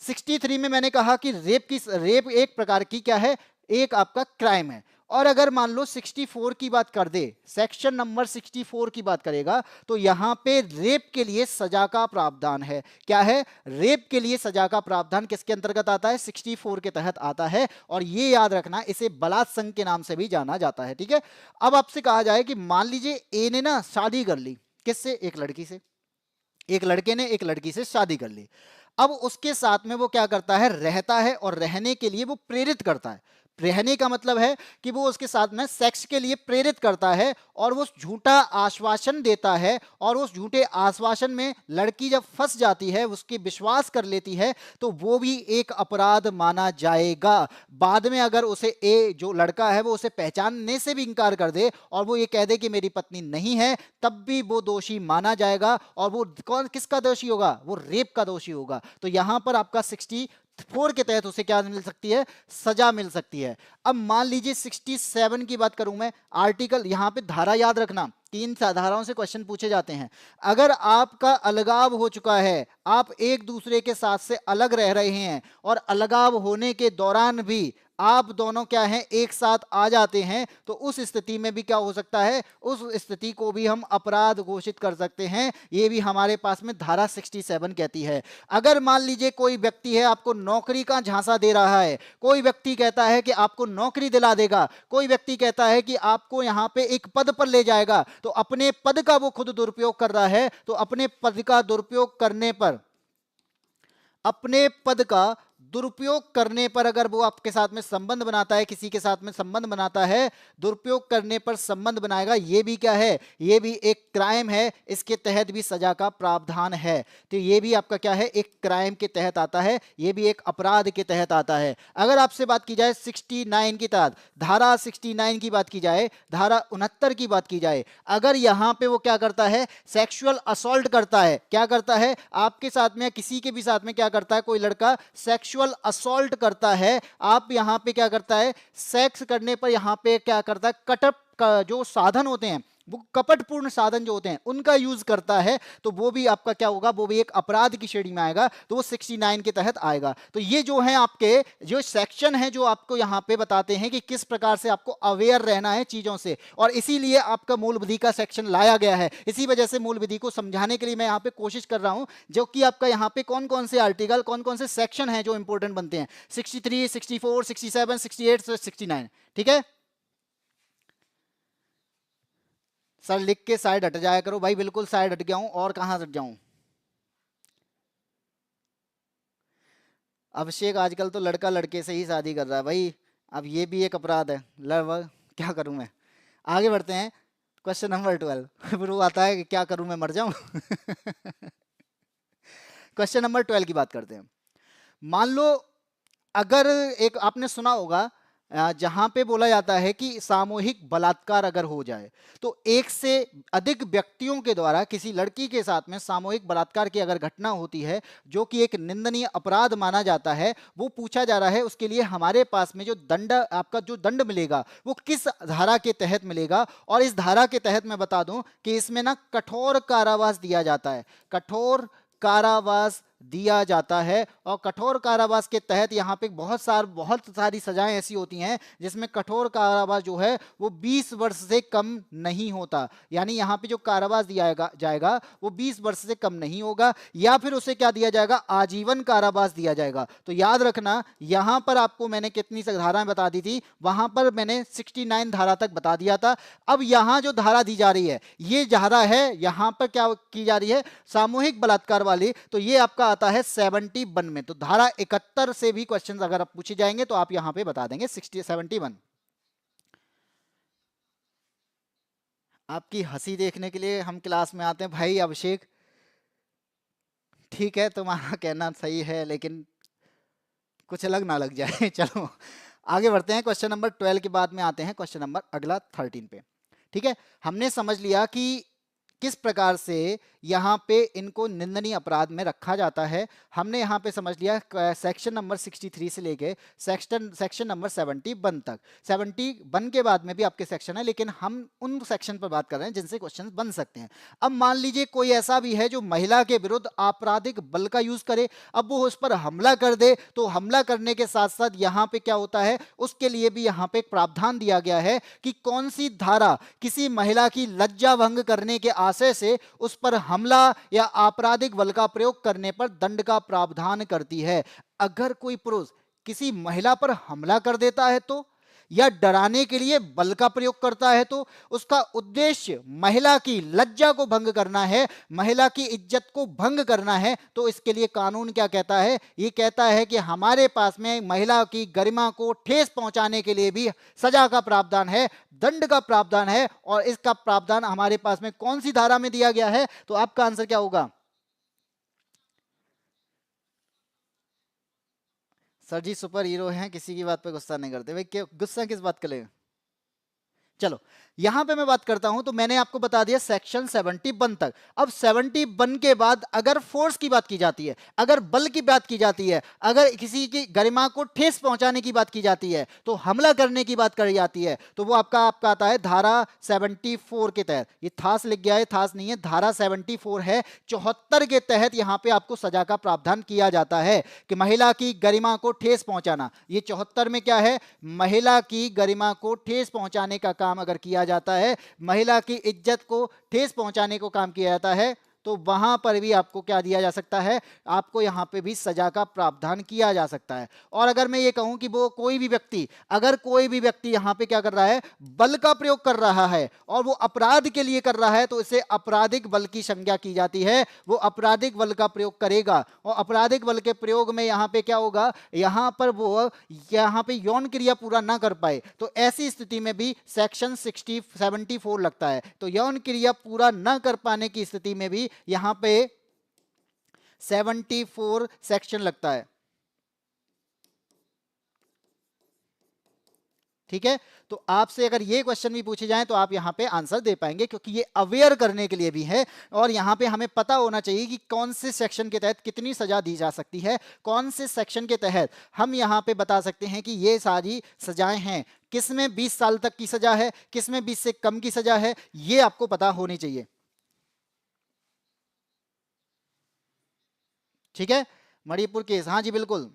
S1: 63 में मैंने कहा कि रेप एक प्रकार की क्या है, एक आपका क्राइम है। और अगर मान लो 64 की बात कर दे, सेक्शन नंबर 64 की बात करेगा, तो यहां पे रेप के लिए सजा का प्रावधान है। क्या है? रेप के लिए सजा का प्रावधान किसके अंतर्गत आता है? 64 के तहत आता है। और ये याद रखना, इसे बलात्संग के नाम से भी जाना जाता है। ठीक है, अब आपसे कहा जाए कि मान लीजिए ए ने ना शादी कर ली, किससे? एक लड़की से। एक लड़के ने एक लड़की से शादी कर ली। अब उसके साथ में वो क्या करता है? रहता है, और रहने के लिए वो प्रेरित करता है। रहने का मतलब है कि वो उसके साथ में सेक्स के लिए प्रेरित करता है, और वो झूठा आश्वासन देता है, और उस झूठे आश्वासन में लड़की जब फंस जाती है, उसके विश्वास कर लेती है, तो वो भी एक अपराध माना जाएगा। बाद में अगर उसे ए जो लड़का है वो उसे पहचानने से भी इंकार कर दे और वो ये कह दे कि मेरी पत्नी नहीं है, तब भी वो दोषी माना जाएगा। और वो कौन, किसका दोषी होगा? वो रेप का दोषी होगा। तो यहां पर आपका 64 के तहत उसे क्या मिल सकती है? सजा मिल सकती है। अब मान लीजिए 67 की बात करूं मैं, आर्टिकल, यहां पे धारा याद रखना, 3 धाराओं से क्वेश्चन पूछे जाते हैं। अगर आपका अलगाव हो चुका है, आप एक दूसरे के साथ से अलग रह रहे हैं, और अलगाव होने के दौरान भी आप दोनों क्या हैं? एक साथ आ जाते हैं, तो उस स्थिति में भी क्या हो सकता है? उस स्थिति को भी हम अपराध घोषित कर सकते हैं। ये भी हमारे पास में धारा 67 कहती है। अगर मान लीजिए कोई व्यक्ति है, आपको नौकरी का झांसा दे रहा है, कोई व्यक्ति कहता है कि आपको नौकरी दिला देगा, कोई व्यक्ति कहता है कि आपको यहां पे एक पद पर ले जाएगा, तो अपने पद का वो खुद दुरुपयोग कर रहा है। तो अपने पद का दुरुपयोग करने पर, अपने पद का दुरुपयोग करने पर अगर वो आपके साथ में संबंध बनाता है, किसी के साथ में संबंध बनाता है, दुरुपयोग करने पर संबंध बनाएगा, ये भी क्या है? ये भी एक क्राइम है। इसके तहत भी सजा का प्रावधान है। तो ये भी आपका क्या है? एक क्राइम के तहत आता है, ये भी एक अपराध के तहत आता है। अगर आपसे बात की जाए 69 की तहत, धारा 69 की बात की जाए, धारा 69 की बात की जाए, अगर यहां पे वो क्या करता है? सेक्सुअल असॉल्ट करता है। क्या करता है? आपके साथ में, किसी के भी साथ में क्या करता है? कोई लड़का सेक्सुअल असॉल्ट करता है, आप यहां पे क्या करता है? सेक्स करने पर यहां पे क्या करता है? कटअप का जो साधन होते हैं, वो कपटपूर्ण साधन जो होते हैं, उनका यूज करता है, तो वो भी आपका क्या होगा? वो भी एक अपराध की श्रेणी में आएगा। तो वो 69 के तहत आएगा। तो ये जो है आपके जो सेक्शन है, जो आपको यहां पे बताते हैं कि किस प्रकार से आपको अवेयर रहना है चीजों से, और इसीलिए आपका मूल विधि का सेक्शन लाया गया है। इसी वजह से मूल विधि को समझाने के लिए मैं यहां पे कोशिश कर रहा हूं, जो कि आपका यहां पे कौन कौन से आर्टिकल, कौन कौन से सेक्शन हैं जो इंपॉर्टेंट बनते हैं। 63, 64, 67, 68, 69। ठीक है सर, लिख के साइड हट जाया करो भाई। बिल्कुल साइड हट गया हूं, और कहां हट जाऊं? अभिषेक, आजकल तो लड़का लड़के से ही शादी कर रहा है भाई। अब ये भी एक अपराध है। क्या करूं मैं? आगे बढ़ते हैं। Question number 12। फिर वो आता है कि क्या करूं मैं, मर जाऊं? क्वेश्चन नंबर 12 की बात करते हैं। मान लो, अगर एक आपने सुना होगा, जहां पे बोला जाता है कि सामूहिक बलात्कार अगर हो जाए, तो एक से अधिक व्यक्तियों के द्वारा किसी लड़की के साथ में सामूहिक बलात्कार की अगर घटना होती है, जो कि एक निंदनीय अपराध माना जाता है, वो पूछा जा रहा है उसके लिए हमारे पास में जो दंड, आपका जो दंड मिलेगा, वो किस धारा के तहत मिलेगा। और इस धारा के तहत मैं बता दूं कि इसमें ना कठोर कारावास दिया जाता है। कठोर कारावास दिया जाता है, और कठोर कारावास के तहत यहाँ पे बहुत सारी सजाएं ऐसी होती हैं जिसमें कठोर कारावास जो है वो 20 वर्ष से कम नहीं होता। यानी यहाँ पे जो कारावास दिया जाएगा वो 20 वर्ष से कम नहीं होगा, या फिर उसे क्या दिया जाएगा? आजीवन कारावास दिया जाएगा। तो याद रखना, यहाँ पर आपको मैंने कितनी धाराएं बता दी थी, वहां पर मैंने 69 धारा तक बता दिया था। अब यहाँ जो धारा दी जा रही है, ये धारा है, यहाँ पर क्या की जा रही है? सामूहिक बलात्कार वाली। तो ये आपका आता है 71 में। तो धारा 71 से भी क्वेश्चंस अगर आप पूछे जाएंगे तो आप यहां पे बता देंगे 71। आपकी हंसी देखने के लिए हम क्लास में आते हैं भाई। अभिषेक, ठीक है तुम्हारा कहना सही है, लेकिन कुछ अलग ना लग जाए। चलो आगे बढ़ते हैं, क्वेश्चन नंबर 12 के बाद में आते हैं क्वेश्चन नंबर अगला 13 पे। ठीक है, हमने समझ लिया कि किस प्रकार से यहाँ पे इनको निंदनीय अपराध में रखा जाता है। हमने यहाँ पे समझ लिया सेक्शन नंबर 63 से लेके सेक्शन नंबर 71 तक। 71 के बाद में भी आपके सेक्शन है, लेकिन हम उन सेक्शन पर बात कर रहे हैं जिनसे क्वेश्चन बन सकते हैं। अब मान लीजिए कोई ऐसा भी है जो महिला के विरुद्ध आपराधिक बल का यूज करे, अब वो उस पर हमला कर दे, तो हमला करने के साथ साथ यहाँ पे क्या होता है, उसके लिए भी यहाँ पे एक प्रावधान दिया गया है कि कौन सी धारा किसी महिला की लज्जा भंग करने के आशय से उस पर हमला या आपराधिक बल का प्रयोग करने पर दंड का प्रावधान करती है। अगर कोई पुरुष किसी महिला पर हमला कर देता है तो, या डराने के लिए बल का प्रयोग करता है तो, उसका उद्देश्य महिला की लज्जा को भंग करना है, महिला की इज्जत को भंग करना है, तो इसके लिए कानून क्या कहता है, ये कहता है कि हमारे पास में महिला की गरिमा को ठेस पहुंचाने के लिए भी सजा का प्रावधान है, दंड का प्रावधान है। और इसका प्रावधान हमारे पास में कौन सी धारा में दिया गया है, तो आपका आंसर क्या होगा? सर जी सुपर हीरो हैं, किसी की बात पे गुस्सा नहीं करते। भाई गुस्सा किस बात का ले? चलो यहां पे मैं बात करता हूं, तो मैंने आपको बता दिया सेक्शन 71 तक। अब 71 के बाद अगर फोर्स की बात की जाती है, अगर बल की बात की जाती है, अगर किसी की गरिमा को ठेस पहुंचाने की बात की जाती है, तो हमला करने की बात करी जाती है, तो वो आपका आता है धारा 74 के तहत। ये थास लिख गया है, थास नहीं है, धारा 74 है। 74 के तहत यहां पे आपको सजा का प्रावधान किया जाता है कि महिला की गरिमा को ठेस पहुंचाना। ये 74 में क्या है, महिला की गरिमा को ठेस पहुंचाने का काम अगर किया जाता है, महिला की इज्जत को ठेस पहुंचाने को काम किया जाता है, तो वहां पर भी आपको क्या दिया जा सकता है, आपको यहां पे भी सजा का प्रावधान किया जा सकता है। और अगर मैं ये कहूं कि वो कोई भी व्यक्ति, अगर कोई भी व्यक्ति यहां पे क्या कर रहा है, बल का प्रयोग कर रहा है और वो अपराध के लिए कर रहा है, तो इसे आपराधिक बल की संज्ञा की जाती है। वो आपराधिक बल का प्रयोग करेगा और आपराधिक बल के प्रयोग में यहां पे क्या होगा, यहां पर वो यहां पे यौन क्रिया पूरा ना कर पाए, तो ऐसी स्थिति में भी सेक्शन 74 लगता है। तो यौन क्रिया पूरा ना कर पाने की स्थिति में भी यहां पे 74 सेक्शन लगता है। ठीक है, तो आपसे अगर ये क्वेश्चन भी पूछे जाएं तो आप यहां पे आंसर दे पाएंगे, क्योंकि ये अवेयर करने के लिए भी है। और यहां पे हमें पता होना चाहिए कि कौन से सेक्शन के तहत कितनी सजा दी जा सकती है, कौन से सेक्शन के तहत हम यहां पे बता सकते हैं कि ये सारी सजाएं हैं। किसमें 20 साल तक की सजा है, किसमें 20 से कम की सजा है, ये आपको पता होनी चाहिए। ठीक है, मणिपुर केस, हाँ जी बिल्कुल,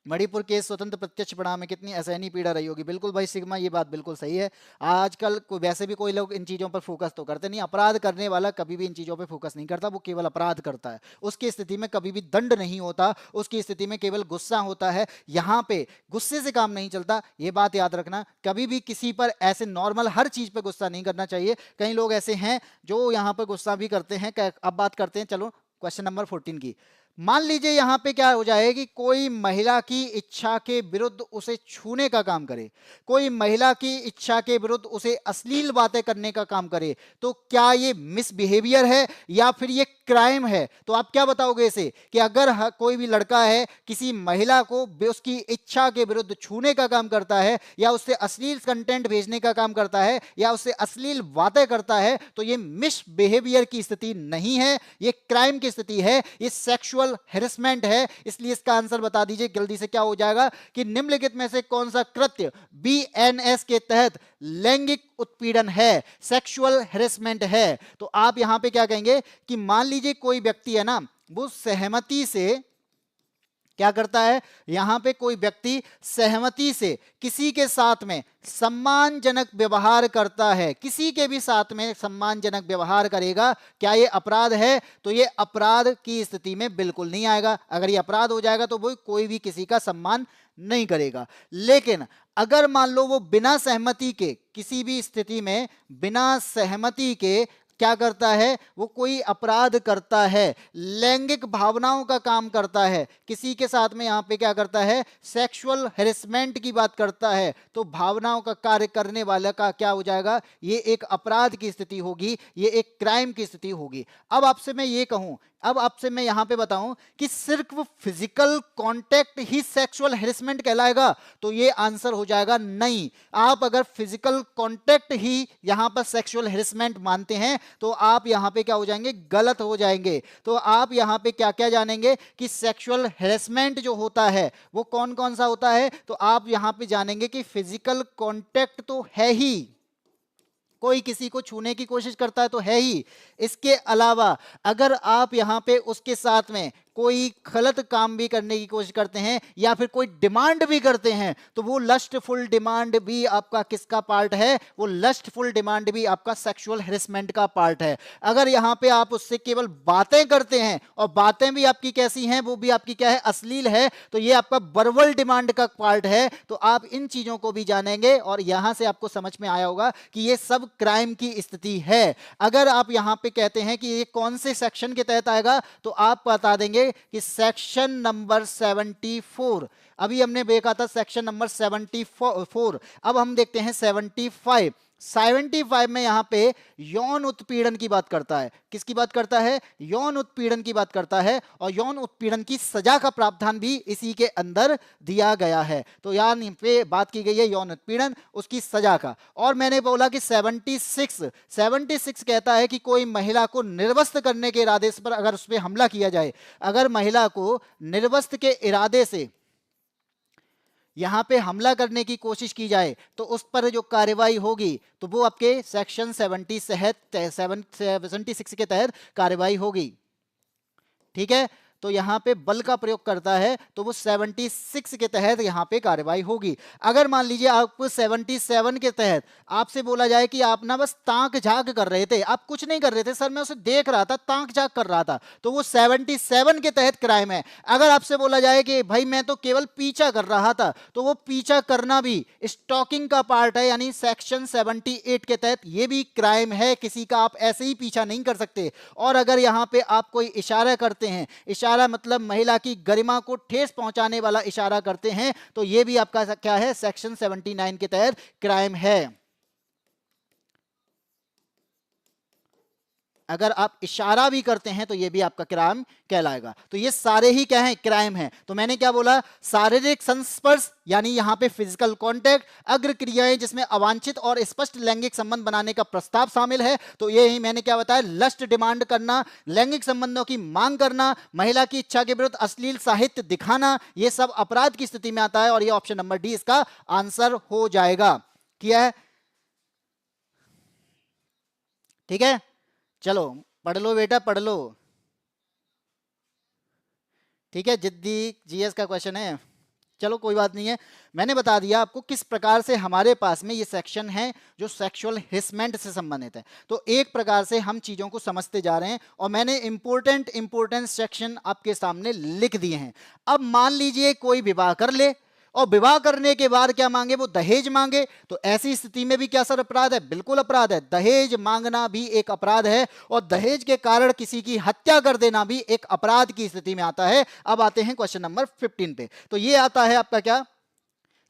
S1: मणिपुर केस स्वतंत्र प्रत्यक्ष परिणाम में कितनी असहनीय पीड़ा रही होगी। बिल्कुल भाई सिग्मा, ये बात बिल्कुल सही है। आजकल वैसे भी कोई लोग इन चीज़ों पर फोकस तो करते नहीं, अपराध करने वाला कभी भी इन चीज़ों पर फोकस नहीं करता, वो केवल अपराध करता है। उसकी स्थिति में कभी भी दंड नहीं होता, उसकी स्थिति में केवल गुस्सा होता है। यहाँ पे गुस्से से काम नहीं चलता, ये बात याद रखना। कभी भी किसी पर ऐसे नॉर्मल हर चीज़ पर गुस्सा नहीं करना चाहिए। कई लोग ऐसे हैं जो यहाँ पर गुस्सा भी करते हैं। अब बात करते हैं, चलो क्वेश्चन नंबर 14 की। मान लीजिए यहां पे क्या हो जाए कि कोई महिला की इच्छा के विरुद्ध उसे छूने का काम करे, कोई महिला की इच्छा के विरुद्ध उसे अश्लील बातें करने का काम करे, तो क्या ये मिसबिहेवियर है या फिर ये क्राइम है? तो आप क्या बताओगे इसे, कि अगर कोई भी लड़का है किसी महिला को उसकी इच्छा के विरुद्ध छूने का काम करता है, या उससे अश्लील कंटेंट भेजने का काम करता है, या उससे अश्लील बातें करता है, तो ये मिसबिहेवियर की स्थिति नहीं है, ये क्राइम की स्थिति है, ये सेक्सुअल हेरेसमेंट है। इसलिए इसका आंसर बता दीजिए जल्दी से, क्या हो जाएगा कि निम्नलिखित में से कौन सा कृत्य बीएनएस के तहत लैंगिक उत्पीड़न है, सेक्सुअल हेरेसमेंट है? तो आप यहां पे क्या कहेंगे कि मान लीजिए कोई व्यक्ति है ना, वो सहमति से क्या करता है, यहां पे कोई व्यक्ति सहमति से किसी के साथ में सम्मानजनक व्यवहार करता है, किसी के भी साथ में सम्मानजनक व्यवहार करेगा, क्या ये अपराध है? तो ये अपराध की स्थिति में बिल्कुल नहीं आएगा। अगर ये अपराध हो जाएगा तो वो कोई भी किसी का सम्मान नहीं करेगा। लेकिन अगर मान लो वो बिना सहमति के, किसी भी स्थिति में बिना सहमति के क्या करता है, वो कोई अपराध करता है, लैंगिक भावनाओं का काम करता है, किसी के साथ में यहां पे क्या करता है, सेक्सुअल हेरेसमेंट की बात करता है, तो भावनाओं का कार्य करने वाला का क्या हो जाएगा, ये एक अपराध की स्थिति होगी, ये एक क्राइम की स्थिति होगी। अब आपसे मैं ये कहूं अब आपसे मैं यहां पे बताऊं कि सिर्फ फिजिकल कांटेक्ट ही सेक्सुअल हेरेसमेंट कहलाएगा, तो ये आंसर हो जाएगा नहीं। आप अगर फिजिकल कांटेक्ट ही यहां पर सेक्सुअल हेरेसमेंट मानते हैं तो आप यहां पे क्या हो जाएंगे, गलत हो जाएंगे। तो आप यहां पे क्या क्या जानेंगे कि सेक्सुअल हेरेसमेंट जो होता है वो कौन कौन सा होता है, तो आप यहां पे जानेंगे कि फिजिकल कांटेक्ट तो है ही, कोई किसी को छूने की कोशिश करता है तो है ही। इसके अलावा अगर आप यहां पे उसके साथ में कोई गलत काम भी करने की कोशिश करते हैं या फिर कोई डिमांड भी करते हैं तो वो लस्टफुल डिमांड भी आपका किसका पार्ट है, वो लस्टफुल डिमांड भी आपका सेक्सुअल हेरेसमेंट का पार्ट है। अगर यहां पे आप उससे केवल बातें करते हैं और बातें भी आपकी कैसी हैं, वो भी आपकी क्या है, अश्लील है, तो ये आपका वर्बल डिमांड का पार्ट है। तो आप इन चीजों को भी जानेंगे और यहां से आपको समझ में आया होगा कि ये सब क्राइम की स्थिति है। अगर आप यहां पे कहते हैं कि ये कौन से सेक्शन के तहत आएगा, तो आप बता देंगे कि सेक्शन नंबर 74। अभी हमने देखा था सेक्शन नंबर 74, अब हम देखते हैं 75। 75 में यहां पे यौन उत्पीड़न की बात करता है। किसकी बात करता है, यौन उत्पीड़न की बात करता है, और यौन उत्पीड़न की सजा का प्रावधान भी इसी के अंदर दिया गया है। तो यहां पे बात की गई है यौन उत्पीड़न, उसकी सजा का। और मैंने बोला कि 76 कहता है कि कोई महिला को निर्वस्त्र करने के इरादे पर अगर उस पर हमला किया जाए, अगर महिला को निर्वस्त्र के इरादे से यहां पे हमला करने की कोशिश की जाए तो उस पर जो कार्रवाई होगी तो वो आपके सेक्शन 76 के तहत कार्रवाई होगी। ठीक है, तो यहां पे बल का प्रयोग करता है तो वो 76 के तहत यहां पे कार्रवाई होगी। अगर मान लीजिए आपको 77 के तहत आपसे बोला जाए कि आप ना बस ताक झांक कर रहे थे, आप कुछ नहीं कर रहे थे सर, मैं उसे देख रहा था, ताक झांक कर रहा था, तो वो 77 के तहत क्राइम है। अगर आपसे बोला जाए कि भाई मैं तो केवल पीछा कर रहा था, तो वो पीछा करना भी स्टॉकिंग का पार्ट है, यानी सेक्शन 78 के तहत ये भी क्राइम है, किसी का आप ऐसे ही पीछा नहीं कर सकते। और अगर यहां पे आप कोई इशारा करते हैं, इशारा मतलब महिला की गरिमा को ठेस पहुंचाने वाला इशारा करते हैं, तो यह भी आपका क्या है, सेक्शन 79 के तहत क्राइम है। अगर आप इशारा भी करते हैं तो यह भी आपका क्राइम कहलाएगा। तो ये सारे ही क्या है, क्राइम है। तो मैंने क्या बोला, शारीरिक संस्पर्श यानी यहां पे फिजिकल कांटेक्ट, अग्र क्रियाएं जिसमें अवांछित और स्पष्ट लैंगिक संबंध बनाने का प्रस्ताव शामिल है, तो ये ही मैंने क्या बताया, लस्ट डिमांड करना, लैंगिक संबंधों की मांग करना, महिला की इच्छा के विरुद्ध अश्लील साहित्य दिखाना, ये सब अपराध की स्थिति में आता है, और ये ऑप्शन नंबर डी इसका आंसर हो जाएगा। क्या है, ठीक है, चलो पढ़ लो बेटा, पढ़ लो। ठीक है, जिद्दी जीएस का क्वेश्चन है, चलो कोई बात नहीं है। मैंने बता दिया आपको किस प्रकार से हमारे पास में ये सेक्शन है जो सेक्सुअल हेरेसमेंट से संबंधित है। तो एक प्रकार से हम चीजों को समझते जा रहे हैं, और मैंने इंपॉर्टेंट सेक्शन आपके सामने लिख दिए हैं। अब मान लीजिए कोई विवाह कर ले, और विवाह करने के बाद क्या मांगे, वो दहेज मांगे, तो ऐसी स्थिति में भी क्या सर अपराध है, बिल्कुल अपराध है। दहेज मांगना भी एक अपराध है, और दहेज के कारण किसी की हत्या कर देना भी एक अपराध की स्थिति में आता है। अब आते हैं क्वेश्चन नंबर 15 पे। तो ये आता है आपका क्या,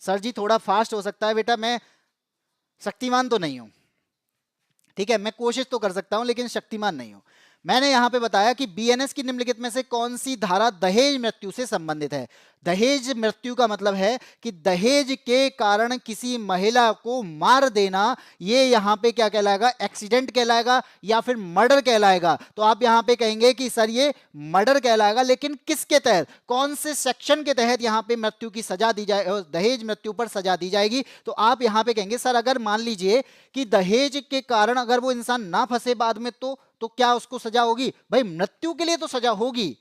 S1: सर जी थोड़ा फास्ट हो सकता है बेटा, मैं शक्तिमान तो नहीं हूं, ठीक है, मैं कोशिश तो कर सकता हूं लेकिन शक्तिमान नहीं हूं। मैंने यहां पे बताया कि बीएनएस की निम्नलिखित में से कौन सी धारा दहेज मृत्यु से संबंधित है। दहेज मृत्यु का मतलब है कि दहेज के कारण किसी महिला को मार देना, ये यहां पे क्या कहलाएगा, एक्सीडेंट कहलाएगा या फिर मर्डर कहलाएगा। तो आप यहां पे कहेंगे कि सर ये मर्डर कहलाएगा, लेकिन किसके तहत, कौन से सेक्शन के तहत यहां पे मृत्यु की सजा दी जाए, दहेज मृत्यु पर सजा दी जाएगी। तो आप यहां पे कहेंगे सर अगर मान लीजिए कि दहेज के कारण अगर वो इंसान ना फंसे बाद में, तो क्या उसको सजा होगी, भाई मृत्यु के लिए तो सजा होगी,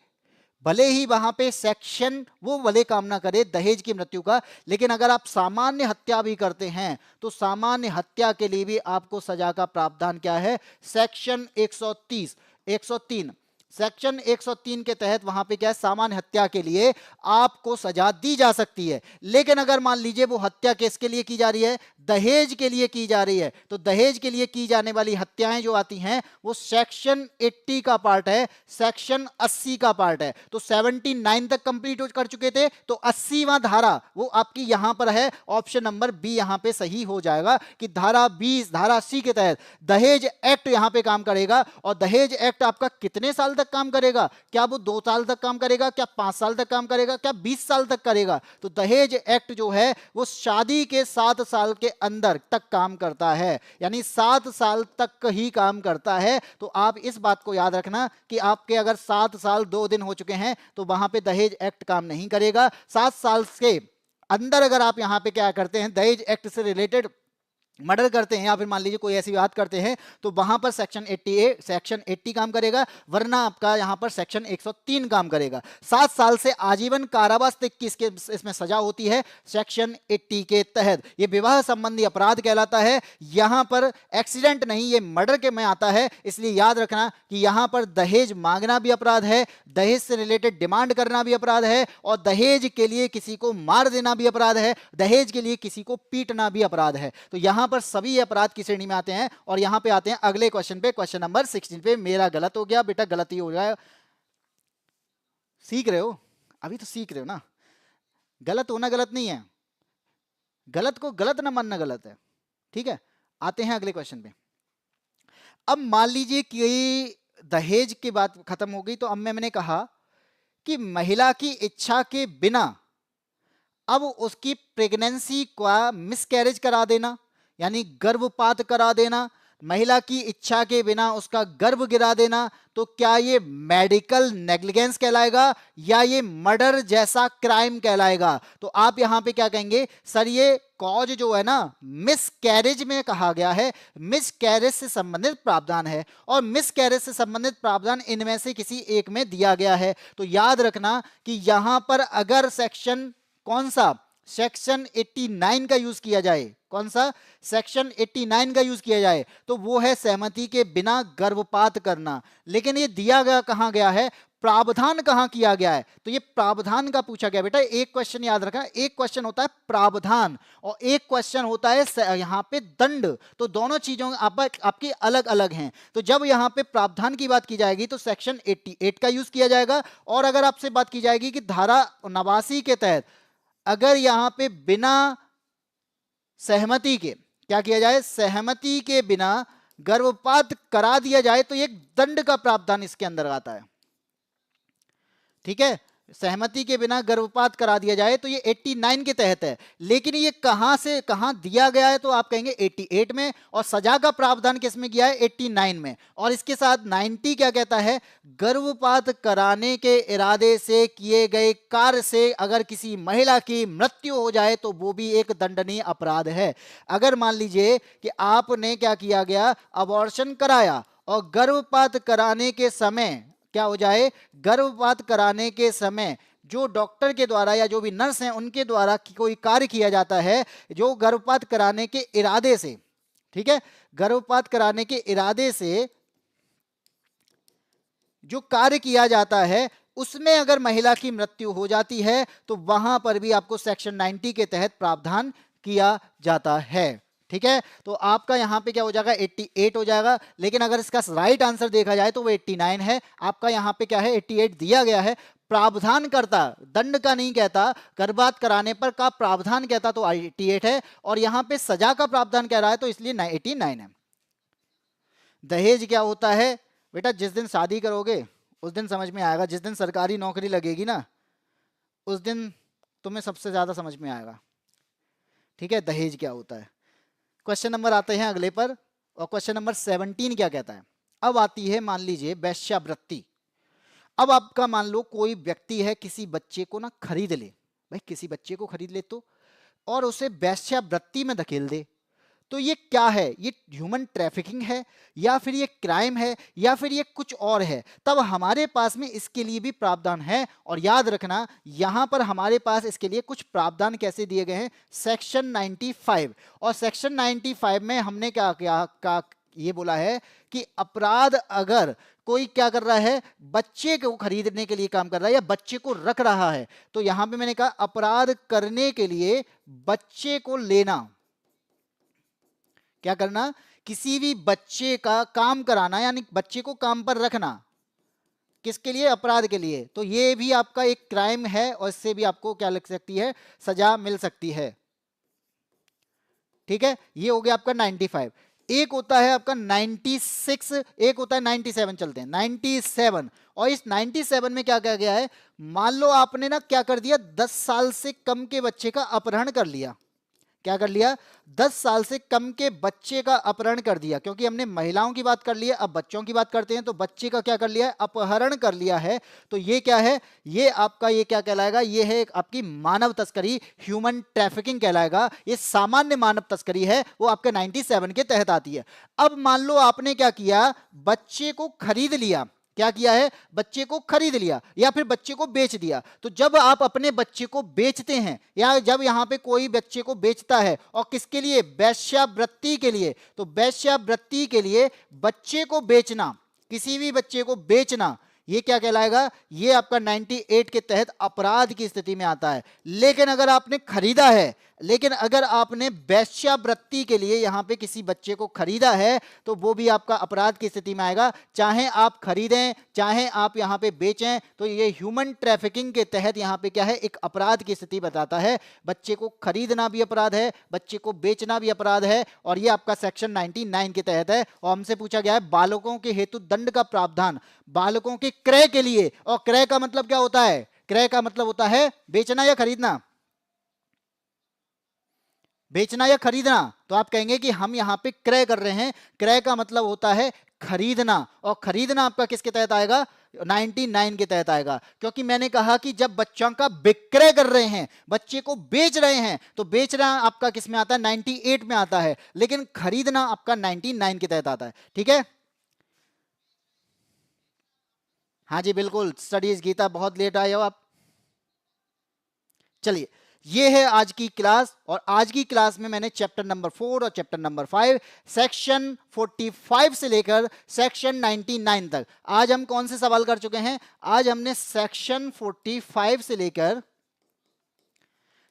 S1: भले ही वहां पे सेक्शन वो भले काम ना करे दहेज की मृत्यु का, लेकिन अगर आप सामान्य हत्या भी करते हैं तो सामान्य हत्या के लिए भी आपको सजा का प्रावधान क्या है, सेक्शन 103 सेक्शन 103 के तहत वहां पे क्या है, सामान्य हत्या के लिए आपको सजा दी जा सकती है। लेकिन अगर मान लीजिए वो हत्या किसके लिए की जा रही है, दहेज के लिए की जा रही है, तो दहेज के लिए की जाने वाली हत्याएं जो आती हैं वो सेक्शन 80 का पार्ट है, सेक्शन 80 का पार्ट है। तो 79 तक कंप्लीट कर चुके थे, तो 80वां धारा वो आपकी यहां पर है, ऑप्शन नंबर बी यहां पे सही हो जाएगा कि धारा 20 धारा 80 के तहत दहेज एक्ट यहां पे काम करेगा। और दहेज एक्ट आपका कितने साल तक काम करेगा, क्या वो 2 साल तक काम करेगा, क्या 5 साल तक काम करेगा, क्या 20 साल तक करेगा? तो दहेज एक्ट जो है वो शादी के 7 साल के अंदर तक काम करता है, यानी 7 साल तक ही काम करता है। तो आप इस बात को याद रखना कि आपके अगर 7 साल 2 दिन हो चुके हैं तो वहां पे दहेज एक्ट काम नहीं करेगा। 7 साल के अंदर अगर आप यहां पे क्या करते हैं, दहेज एक्ट से रिलेटेड मर्डर करते हैं या फिर मान लीजिए कोई ऐसी बात करते हैं, तो वहां पर सेक्शन 80 काम करेगा, वरना आपका यहां पर सेक्शन 103 काम करेगा। 7 साल से आजीवन कारावास तक की इसमें सजा होती है सेक्शन 80 के तहत। ये विवाह संबंधी अपराध कहलाता है। यहां पर एक्सीडेंट नहीं, ये मर्डर के में आता है, इसलिए याद रखना कि यहां पर दहेज मांगना भी अपराध है, दहेज से रिलेटेड डिमांड करना भी अपराध है, और दहेज के लिए किसी को मार देना भी अपराध है, दहेज के लिए किसी को पीटना भी अपराध है। तो यहां पर सभी अपराध की श्रेणी में आते हैं। और यहां पे आते हैं अगले क्वेश्चन पे, क्वेश्चन नंबर 16 पे। मेरा गलत हो गया बेटा, गलत ही हो जाए, सीख रहे हो, अभी तो सीख रहे हो ना। गलत होना गलत नहीं है, गलत को गलत ना मानना गलत है, ठीक है। आते हैं अगले क्वेश्चन पे। अब मान लीजिए कि दहेज की बात खत्म हो गई, तो अब मैंने कहा कि महिला की इच्छा के बिना अब उसकी प्रेगनेंसी का मिसकैरेज करा देना, यानी गर्भपात करा देना, महिला की इच्छा के बिना उसका गर्भ गिरा देना, तो क्या ये मेडिकल नेग्लिजेंस कहलाएगा या ये मर्डर जैसा क्राइम कहलाएगा? तो आप यहां पे क्या कहेंगे, सर ये कॉज जो है ना मिसकैरेज में कहा गया है, मिसकैरेज से संबंधित प्रावधान है, और मिसकैरेज से संबंधित प्रावधान इनमें से किसी एक में दिया गया है। तो याद रखना कि यहां पर अगर सेक्शन कौन सा, सेक्शन 89 का यूज किया जाए, कौन सा, सेक्शन 89 का यूज किया जाए, तो वो है सहमति के बिना गर्भपात करना। लेकिन ये दिया गया कहां गया है, प्रावधान कहां किया गया है? तो ये प्रावधान का पूछा गया बेटा। एक क्वेश्चन याद रखा, एक क्वेश्चन होता है प्रावधान और एक क्वेश्चन होता है यहां पे दंड। तो दोनों चीजों आपकी अलग अलग हैं। तो जब यहां पे प्रावधान की बात की जाएगी तो सेक्शन 88 का यूज किया जाएगा। और अगर आपसे बात की जाएगी कि धारा 89 के तहत अगर यहां पे बिना सहमति के क्या किया जाए, सहमति के बिना गर्भपात करा दिया जाए, तो एक दंड का प्रावधान इसके अंदर आता है, ठीक है। सहमति के बिना गर्भपात करा दिया जाए तो ये 89 के तहत है। लेकिन ये कहां से कहां दिया गया है, तो आप कहेंगे 88 में, और सजा का प्रावधान किस में किया है, 89 में। और इसके साथ 90 क्या कहता है, गर्भपात कराने के इरादे से किए गए कार्य से अगर किसी महिला की मृत्यु हो जाए तो वो भी एक दंडनीय अपराध है। अगर मान लीजिए कि आपने क्या किया गया, अबॉर्शन कराया और गर्भपात कराने के समय क्या हो जाए, गर्भपात कराने के समय जो डॉक्टर के द्वारा या जो भी नर्स हैं उनके द्वारा कोई कार्य किया जाता है जो गर्भपात कराने के इरादे से, ठीक है, गर्भपात कराने के इरादे से जो कार्य किया जाता है उसमें अगर महिला की मृत्यु हो जाती है तो वहां पर भी आपको सेक्शन 90 के तहत प्रावधान किया जाता है, ठीक है। तो आपका यहां पे क्या हो जाएगा, 88 हो जाएगा। लेकिन अगर इसका राइट आंसर देखा जाए तो वो 89 है। आपका यहां पे क्या है, 88 दिया गया है। प्रावधान करता, दंड का नहीं कहता, गर्भपात कराने पर का प्रावधान कहता तो 88 है, और यहां पे सजा का प्रावधान कह रहा है तो इसलिए 89 है। दहेज क्या होता है बेटा, जिस दिन शादी करोगे उस दिन समझ में आएगा, जिस दिन सरकारी नौकरी लगेगी ना उस दिन तुम्हें सबसे ज्यादा समझ में आएगा, ठीक है, दहेज क्या होता है। क्वेश्चन नंबर आते हैं अगले पर, और क्वेश्चन नंबर 17 क्या कहता है। अब आती है मान लीजिए वेश्यावृत्ति। अब आपका मान लो कोई व्यक्ति है किसी बच्चे को ना खरीद ले, भाई किसी बच्चे को खरीद ले तो, और उसे वेश्यावृत्ति में धकेल दे, तो ये क्या है, ये ह्यूमन ट्रैफिकिंग है या फिर ये क्राइम है या फिर ये कुछ और है। तब हमारे पास में इसके लिए भी प्रावधान है, और याद रखना यहां पर हमारे पास इसके लिए कुछ प्रावधान कैसे दिए गए हैं, सेक्शन 95। और सेक्शन 95 में हमने क्या ये बोला है कि अपराध अगर कोई क्या कर रहा है, बच्चे को खरीदने के लिए काम कर रहा है या बच्चे को रख रहा है, तो यहां पे मैंने कहा अपराध करने के लिए बच्चे को लेना, क्या करना, किसी भी बच्चे का काम कराना, यानी बच्चे को काम पर रखना, किसके लिए, अपराध के लिए, तो ये भी आपका एक क्राइम है और इससे भी आपको क्या लग सकती है, सजा मिल सकती है, ठीक है। ये हो गया आपका 95। एक होता है आपका 96, एक होता है 97, चलते हैं 97। और इस 97 में क्या किया गया है, मान लो आपने ना क्या कर दिया, 10 साल से कम के बच्चे का अपहरण कर लिया। क्या कर लिया, 10 साल से कम के बच्चे का अपहरण कर दिया। क्योंकि हमने महिलाओं की बात कर ली है, अब बच्चों की बात करते हैं। तो बच्चे का क्या कर लिया है, अपहरण कर लिया है। तो ये क्या है, ये आपका ये क्या कहलाएगा, ये है आपकी मानव तस्करी, ह्यूमन ट्रैफिकिंग कहलाएगा। ये सामान्य मानव तस्करी है, वो आपके 97 के तहत आती है। अब मान लो आपने क्या किया, बच्चे को खरीद लिया। क्या किया है, बच्चे को खरीद लिया या फिर बच्चे को बेच दिया। तो जब आप अपने बच्चे को बेचते हैं या जब यहां पे कोई बच्चे को बेचता है, और किसके लिए, वेश्यावृत्ति के लिए, तो वेश्यावृत्ति के लिए बच्चे को बेचना, किसी भी बच्चे को बेचना, ये क्या कहलाएगा, ये आपका 98 के तहत अपराध की स्थिति में आता है। लेकिन अगर आपने खरीदा है, लेकिन अगर आपने वेश्यावृत्ति के लिए यहां पे किसी बच्चे को खरीदा है, तो वो भी आपका अपराध की स्थिति में आएगा। चाहे आप खरीदें, चाहे आप यहां पे बेचें, तो ये ह्यूमन ट्रैफिकिंग के तहत यहां पे क्या है, एक अपराध की स्थिति बताता है। बच्चे को खरीदना भी अपराध है, बच्चे को बेचना भी अपराध है, और ये आपका सेक्शन 99 के तहत है। और हमसे पूछा गया है बालकों के हेतु दंड का प्रावधान, बालकों के क्रय के लिए। और क्रय का मतलब क्या होता है, क्रय का मतलब होता है बेचना या खरीदना, बेचना या खरीदना। तो आप कहेंगे कि हम यहां पे क्रय कर रहे हैं, क्रय का मतलब होता है खरीदना। और खरीदना आपका किसके तहत आएगा, 99 के तहत आएगा। क्योंकि मैंने कहा कि जब बच्चों का विक्रय कर रहे हैं, बच्चे को बेच रहे हैं, तो बेचना आपका किस में आता है, 98 में आता है। लेकिन खरीदना आपका 99 के तहत आता है। ठीक है, हाँ जी बिल्कुल, स्टडीज गीता, बहुत लेट आए हो आप। चलिए, ये है आज की क्लास। और आज की क्लास में मैंने चैप्टर नंबर 4 और चैप्टर नंबर 5, सेक्शन 45 से लेकर सेक्शन 99 तक, आज हम कौन से सवाल कर चुके हैं, आज हमने सेक्शन 45 से लेकर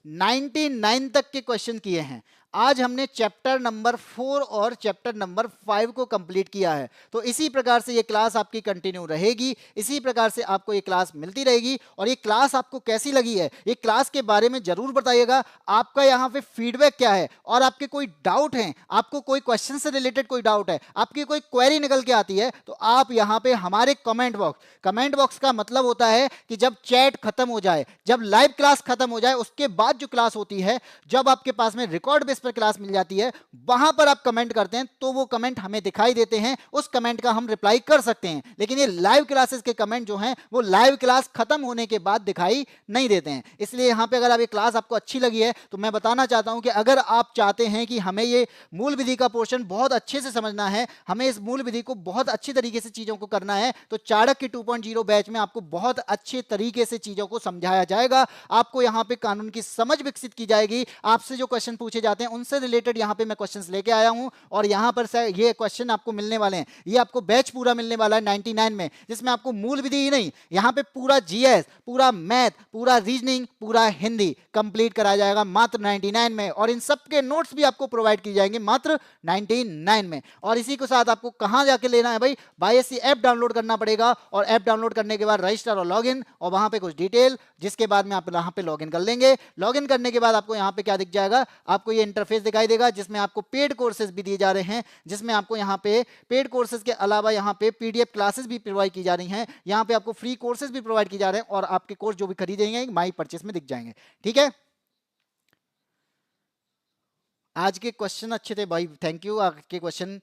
S1: 99 तक के क्वेश्चन किए हैं। आज हमने चैप्टर नंबर 4 और चैप्टर नंबर 5 को कंप्लीट किया है। तो इसी प्रकार से ये क्लास आपकी कंटिन्यू रहेगी, इसी प्रकार से आपको ये क्लास मिलती रहेगी। और ये क्लास आपको कैसी लगी है, ये क्लास के बारे में जरूर बताइएगा। आपका यहाँ पे फीडबैक क्या है, और आपके कोई डाउट हैं, आपको कोई क्वेश्चन से रिलेटेड कोई डाउट है, आपकी कोई क्वेरी निकल के आती है, तो आप यहाँ पे हमारे कमेंट बॉक्स का मतलब होता है कि जब चैट खत्म हो जाए, जब लाइव क्लास खत्म हो जाए, उसके बाद जो क्लास होती है, जब आपके पास में रिकॉर्ड बेस पर क्लास मिल जाती है, वहां पर आप कमेंट करते हैं, तो वो कमेंट हमें दिखाई देते हैं, उस कमेंट का हम रिप्लाई कर सकते हैं। लेकिन ये लाइव क्लासेस के कमेंट जो हैं, वो लाइव क्लास खत्म होने के बाद दिखाई नहीं देते हैं। इसलिए यहां पे अगर आप ये क्लास आपको अच्छी लगी है, तो मैं बताना चाहता हूं कि अगर आप चाहते हैं कि हमें ये मूल विधि का पोर्शन बहुत अच्छे से समझना है, हमें इस मूल विधि को बहुत अच्छी तरीके से चीजों को करना है, तो चाणक्य 2.0 बैच में आपको बहुत अच्छे तरीके से चीजों को समझाया जाएगा। आपको यहां पे कानून की समझ विकसित की जाएगी, आपसे जो क्वेश्चन पूछे जाते हैं उनसे रिलेटेड यहां पे मैं क्वेश्चंस लेके आया हूं। और यहां पर से ये क्वेश्चन आपको मिलने वाले हैं, ये आपको बैच पूरा मिलने वाला है 99 में, जिसमें आपको मूल विधि ही नहीं, यहां पे पूरा जीएस, पूरा मैथ, पूरा रीजनिंग, पूरा हिंदी कंप्लीट कराया जाएगा मात्र 99 में। और इन सब के नोट्स भी आपको प्रोवाइड किए जाएंगे मात्र 99 में। और इसी के साथ आपको कहां जाके लेना है भाई, बायसी ऐप डाउनलोड करना पड़ेगा। और ऐप डाउनलोड करने के बाद रजिस्टर और लॉगिन, और वहां पे कुछ डिटेल, जिसके बाद में आप यहां पे लॉगिन कर लेंगे। लॉगिन करने के बाद आपको यहां पे क्या दिख जाएगा, आपको ये इंटरफेस दिखाई देगा, जिसमें आपको पेड कोर्सेज भी दिए जा रहे हैं, जिसमें आपको यहाँ पे पेड कोर्सेज के अलावा यहाँ पे पीडीएफ क्लासेस भी प्रोवाइड की जा रही हैं, यहाँ पे आपको फ्री कोर्सेज भी प्रोवाइड किए जा रहे हैं, और आपके कोर्स जो भी खरीदेंगे माई परचेस में दिख जाएंगे। ठीक है, आज के क्वेश्चन अच्छे थे भाई, थैंक यू। आज के क्वेश्चन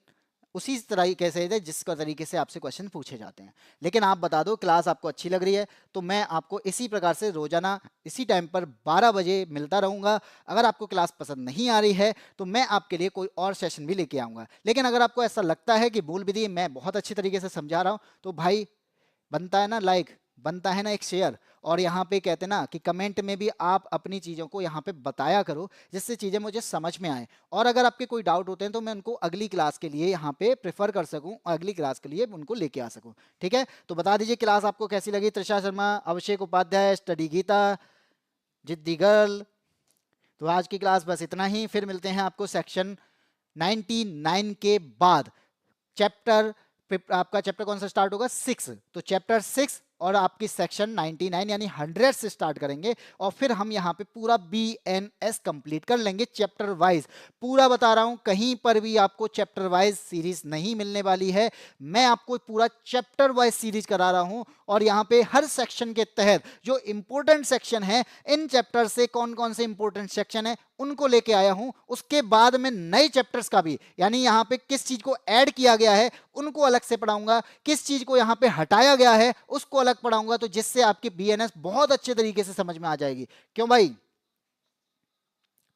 S1: उसी तरीके से थे जिस तरीके से आपसे क्वेश्चन पूछे जाते हैं। लेकिन आप बता दो क्लास आपको अच्छी लग रही है, तो मैं आपको इसी प्रकार से रोजाना इसी टाइम पर 12 बजे मिलता रहूंगा। अगर आपको क्लास पसंद नहीं आ रही है, तो मैं आपके लिए कोई और सेशन भी लेके आऊंगा। लेकिन अगर आपको ऐसा लगता है कि मूल विधि मैं बहुत अच्छी तरीके से समझा रहा हूं, तो भाई बनता है ना लाइक, बनता है ना एक शेयर, और यहाँ पे कहते हैं ना कि कमेंट में भी आप अपनी चीज़ों को यहाँ पे बताया करो, जिससे चीज़ें मुझे समझ में आए। और अगर आपके कोई डाउट होते हैं, तो मैं उनको अगली क्लास के लिए यहाँ पे प्रेफर कर सकूँ, अगली क्लास के लिए उनको लेके आ सकूँ। ठीक है, तो बता दीजिए क्लास आपको कैसी लगी। त्रिषा शर्मा, अभिषेक उपाध्याय, स्टडी गीता, जिद्दी गर्ल। तो आज की क्लास बस इतना ही, फिर मिलते हैं आपको सेक्शन 99 के बाद। चैप्टर आपका चैप्टर कौन सा स्टार्ट होगा, 6। तो चैप्टर 6 और आपकी सेक्शन 99 यानी 100 से स्टार्ट करेंगे और फिर हम यहाँ पे पूरा BNS कंप्लीट कर लेंगे चैप्टर वाइज। पूरा बता रहा हूँ, कहीं पर भी आपको चैप्टर वाइज सीरीज नहीं मिलने वाली है, मैं आपको पूरा चैप्टर वाइज सीरीज करा रहा हूँ। और यहाँ पे हर सेक्शन के तहत जो इंपॉर्टेंट सेक्शन है, इन चैप्टर से कौन कौन से इंपॉर्टेंट सेक्शन है उनको लेके आया हूं। उसके बाद में नए चैप्टर्स का भी, यानी यहां पे किस चीज को ऐड किया गया है उनको अलग से पढ़ाऊंगा, किस चीज को यहां पे हटाया गया है उसको अलग पढ़ाऊंगा, तो जिससे आपकी BNS बहुत अच्छे तरीके से समझ में आ जाएगी। क्यों भाई?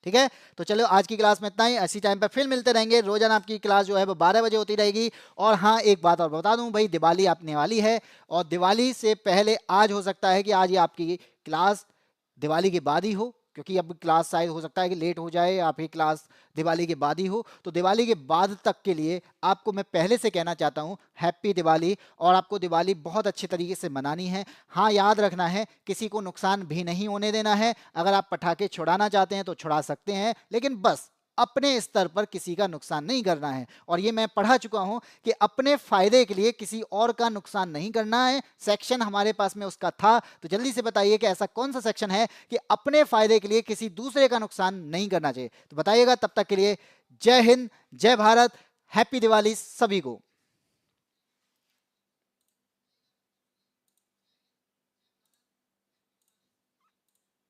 S1: ठीक है, तो चलो आज की क्लास में इतना ही। इसी टाइम पर फिर मिलते रहेंगे। रोजाना आपकी क्लास जो है वो 12 बजे होती रहेगी। और हाँ, एक बात और बता दूं भाई, दिवाली आने वाली है और दिवाली से पहले आज हो सकता है कि आज ये आपकी क्लास दिवाली के बाद ही हो, क्योंकि अब क्लास शायद हो सकता है कि लेट हो जाए या फिर क्लास दिवाली के बाद ही हो। तो दिवाली के बाद तक के लिए आपको मैं पहले से कहना चाहता हूं हैप्पी दिवाली, और आपको दिवाली बहुत अच्छे तरीके से मनानी है। हाँ, याद रखना है किसी को नुकसान भी नहीं होने देना है। अगर आप पटाखे छुड़ाना चाहते हैं तो छुड़ा सकते हैं, लेकिन बस अपने स्तर पर किसी का नुकसान नहीं करना है। और ये मैं पढ़ा चुका हूं कि अपने फायदे के लिए किसी और का नुकसान नहीं करना है। सेक्शन हमारे पास में उसका था, तो जल्दी से बताइए कि ऐसा कौन सा सेक्शन है कि अपने फायदे के लिए किसी दूसरे का नुकसान नहीं करना चाहिए। तो बताइएगा। तब तक के लिए जय हिंद, जय भारत, हैप्पी दिवाली सभी को।